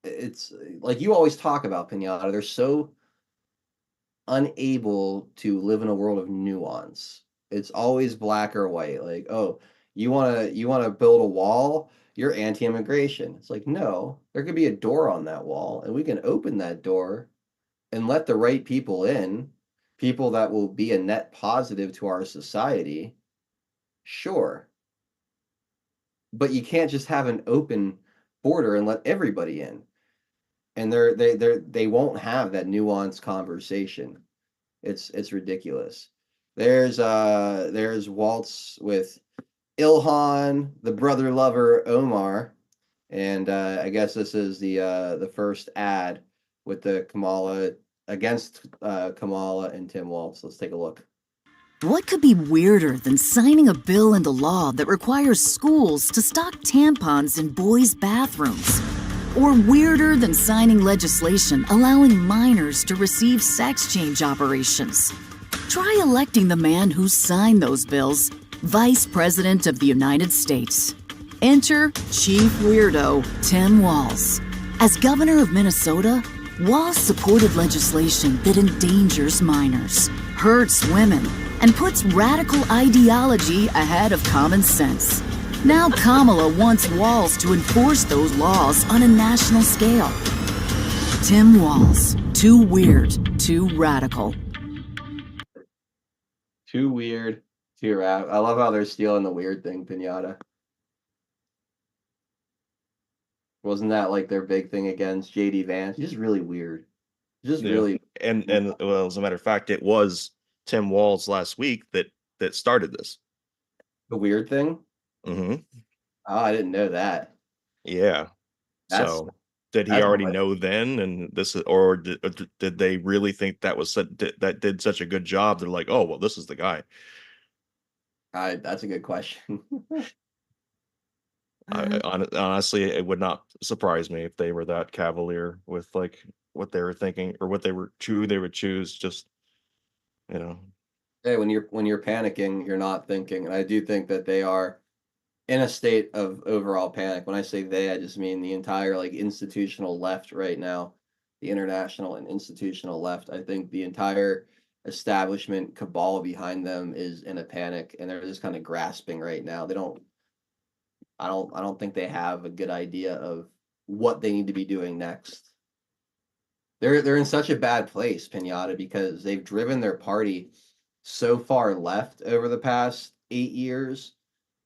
It's like you always talk about, Pinata. They're so unable to live in a world of nuance. It's always black or white. Like, oh, you wanna build a wall, you're anti-immigration. It's like, no, there could be a door on that wall, and we can open that door and let the right people in, people that will be a net positive to our society. Sure. But you can't just have an open border and let everybody in. And they won't have that nuanced conversation. It's ridiculous. There's Waltz with Ilhan, the brother lover Omar, and I guess this is the first ad with the Kamala against Kamala and Tim Walz. Let's take a look. What could be weirder than signing a bill into law that requires schools to stock tampons in boys' bathrooms? Or weirder than signing legislation allowing minors to receive sex change operations? Try electing the man who signed those bills Vice President of the United States. Enter Chief Weirdo Tim Walz. As governor of Minnesota, Walz supported legislation that endangers minors, hurts women, and puts radical ideology ahead of common sense. Now Kamala wants Walz to enforce those laws on a national scale. Tim Walz, too weird, too radical. Too weird, too radical. I love how they're stealing the weird thing, Pinata. Wasn't that like their big thing against JD Vance? He's just really weird. Just really. And well, as a matter of fact, it was Tim Walz last week that started this. The weird thing? Mm-hmm. Oh, I didn't know that. Yeah. So did he already know then? And this is, or did they really think that was that did such a good job? They're like, oh well, this is the guy. That's a good question. Honestly, it would not surprise me if they were that cavalier with like what they were thinking or what they would choose. Just Hey, when you're panicking, you're not thinking, and I do think that they are in a state of overall panic. When I say they, I just mean the entire like institutional left right now, the international and institutional left. I think the entire establishment cabal behind them is in a panic, and they're just kind of grasping right now. I don't think they have a good idea of what they need to be doing next. They're in such a bad place, Pinata, because they've driven their party so far left over the past 8 years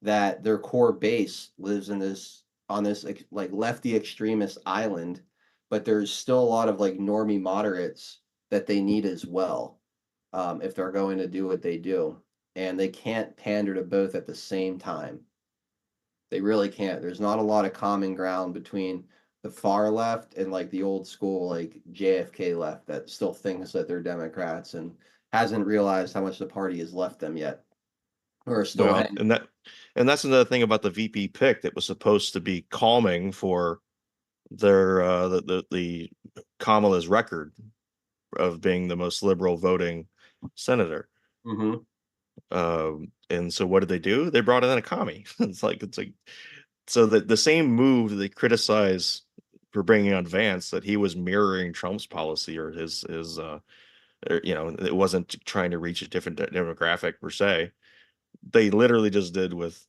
that their core base lives on this like lefty extremist island, but there's still a lot of like normie moderates that they need as well, if they're going to do what they do, and they can't pander to both at the same time. They really can't. There's not a lot of common ground between the far left and like the old school like JFK left that still thinks that they're Democrats and hasn't realized how much the party has left them yet. Or still and that's another thing about the VP pick that was supposed to be calming for their the Kamala's record of being the most liberal voting senator. Mm-hmm. And so what did they do? They brought in a commie. It's like so that the same move that they criticize for bringing on Vance, that he was mirroring Trump's policy or his it wasn't trying to reach a different demographic per se. They literally just did with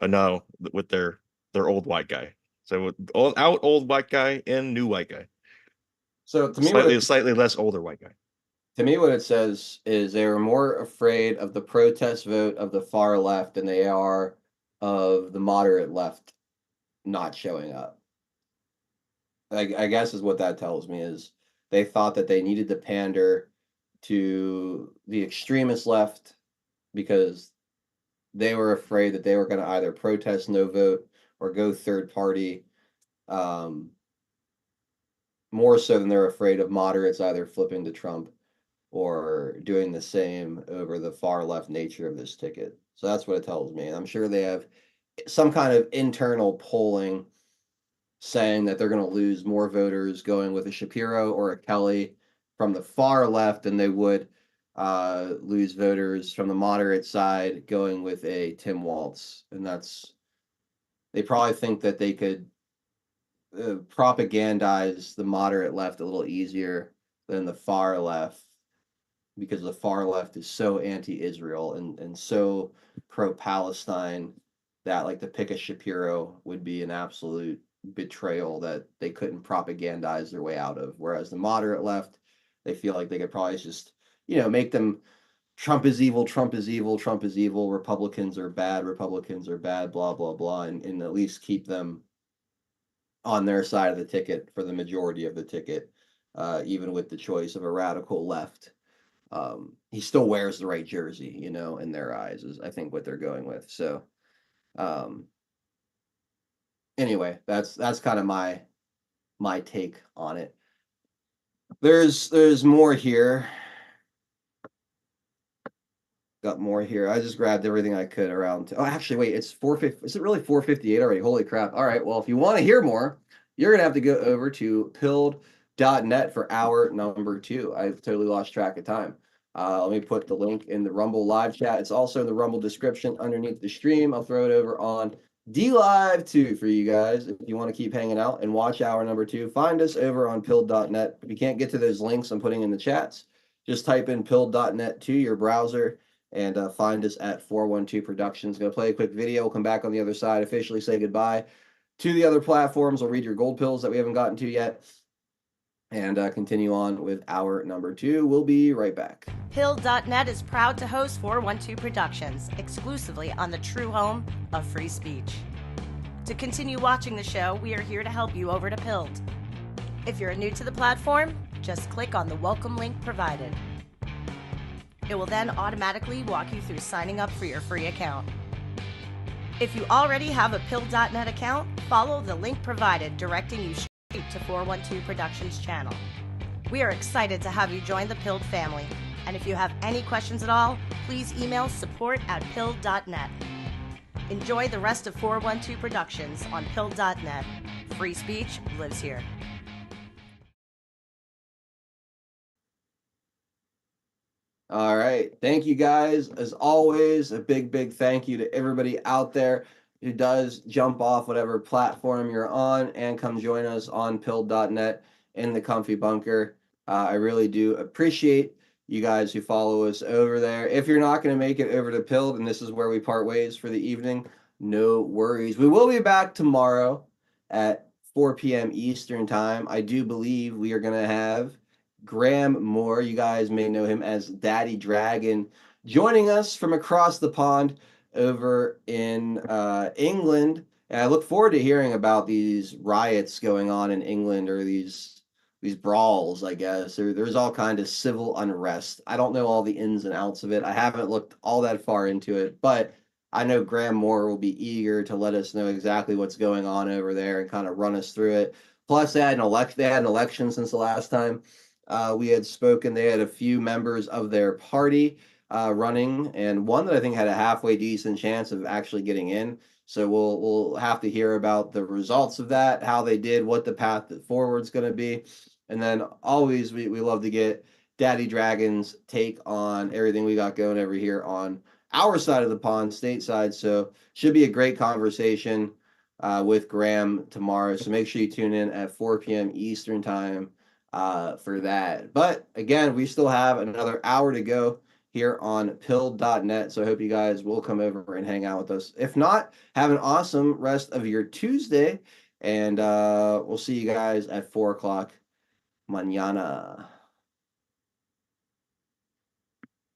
their old white guy. So old white guy and new white guy. So to me, slightly less older white guy. To me, what it says is they were more afraid of the protest vote of the far left than they are of the moderate left not showing up. I guess is what that tells me, is they thought that they needed to pander to the extremist left because they were afraid that they were going to either protest no vote or go third party, more so than they're afraid of moderates either flipping to Trump or doing the same over the far left nature of this ticket. So that's what it tells me. And I'm sure they have some kind of internal polling saying that they're going to lose more voters going with a Shapiro or a Kelly from the far left than they would lose voters from the moderate side going with a Tim Walz. And they probably think that they could propagandize the moderate left a little easier than the far left, because the far left is so anti-Israel and so pro-Palestine that like to pick a Shapiro would be an absolute betrayal that they couldn't propagandize their way out of. Whereas the moderate left, they feel like they could probably just, make them Trump is evil, Trump is evil, Trump is evil, Republicans are bad, blah, blah, blah, and at least keep them on their side of the ticket for the majority of the ticket, even with the choice of a radical left. He still wears the right jersey, in their eyes, is I think what they're going with. So anyway, that's kind of my take on it. There's more here. Got more here. I just grabbed everything I could around. Oh, actually, wait, it's 450. Is it really 4:58 already? Holy crap. All right. Well, if you want to hear more, you're going to have to go over to pilled.net for hour number 2. I've totally lost track of time. Let me put the link in the Rumble live chat. It's also in the Rumble description underneath the stream. I'll throw it over on DLive too for you guys if you want to keep hanging out and watch hour number 2. Find us over on pilled.net. If you can't get to those links I'm putting in the chats, just type in pilled.net to your browser and find us at 412 Productions. Going to play a quick video. We'll come back on the other side, officially say goodbye to the other platforms. We'll read your gold pills that we haven't gotten to yet and continue on with hour number 2. We'll be right back. Pilled.net is proud to host 412 Productions, exclusively on the true home of free speech. To continue watching the show, we are here to help you over to Pilled. If you're new to the platform, just click on the welcome link provided. It will then automatically walk you through signing up for your free account. If you already have a Pilled.net account, follow the link provided directing you straight to 412 Productions channel. We are excited to have you join the Pilled family, and if you have any questions at all, please email support@pilled.net. Enjoy the rest of 412 Productions on Pilled.net. Free speech lives here. All right. Thank you guys. As always, a big thank you to everybody out there who does jump off whatever platform you're on and come join us on pilled.net in the comfy bunker. I really do appreciate you guys who follow us over there. If you're not going to make it over to Pilled and this is where we part ways for the evening, no worries. We will be back tomorrow at 4 p.m. Eastern time. I do believe we are going to have Graham Moore, you guys may know him as Daddy Dragon, joining us from across the pond over in England. And I look forward to hearing about these riots going on in England, or these brawls, I guess. There's all kind of civil unrest. I don't know all the ins and outs of it. I haven't looked all that far into it, but I know Graham Moore will be eager to let us know exactly what's going on over there and kind of run us through it. Plus, they had an election since the last time we had spoken. They had a few members of their party running, and one that I think had a halfway decent chance of actually getting in. So we'll have to hear about the results of that, how they did, what the path forward is going to be. And then always we love to get Daddy Dragon's take on everything we got going over here on our side of the pond, stateside. So should be a great conversation with Graham tomorrow. So make sure you tune in at 4 p.m. Eastern time for that. But again, we still have another hour to go here on pilled.net. So I hope you guys will come over and hang out with us. If not, have an awesome rest of your Tuesday. And we'll see you guys at 4 o'clock mañana.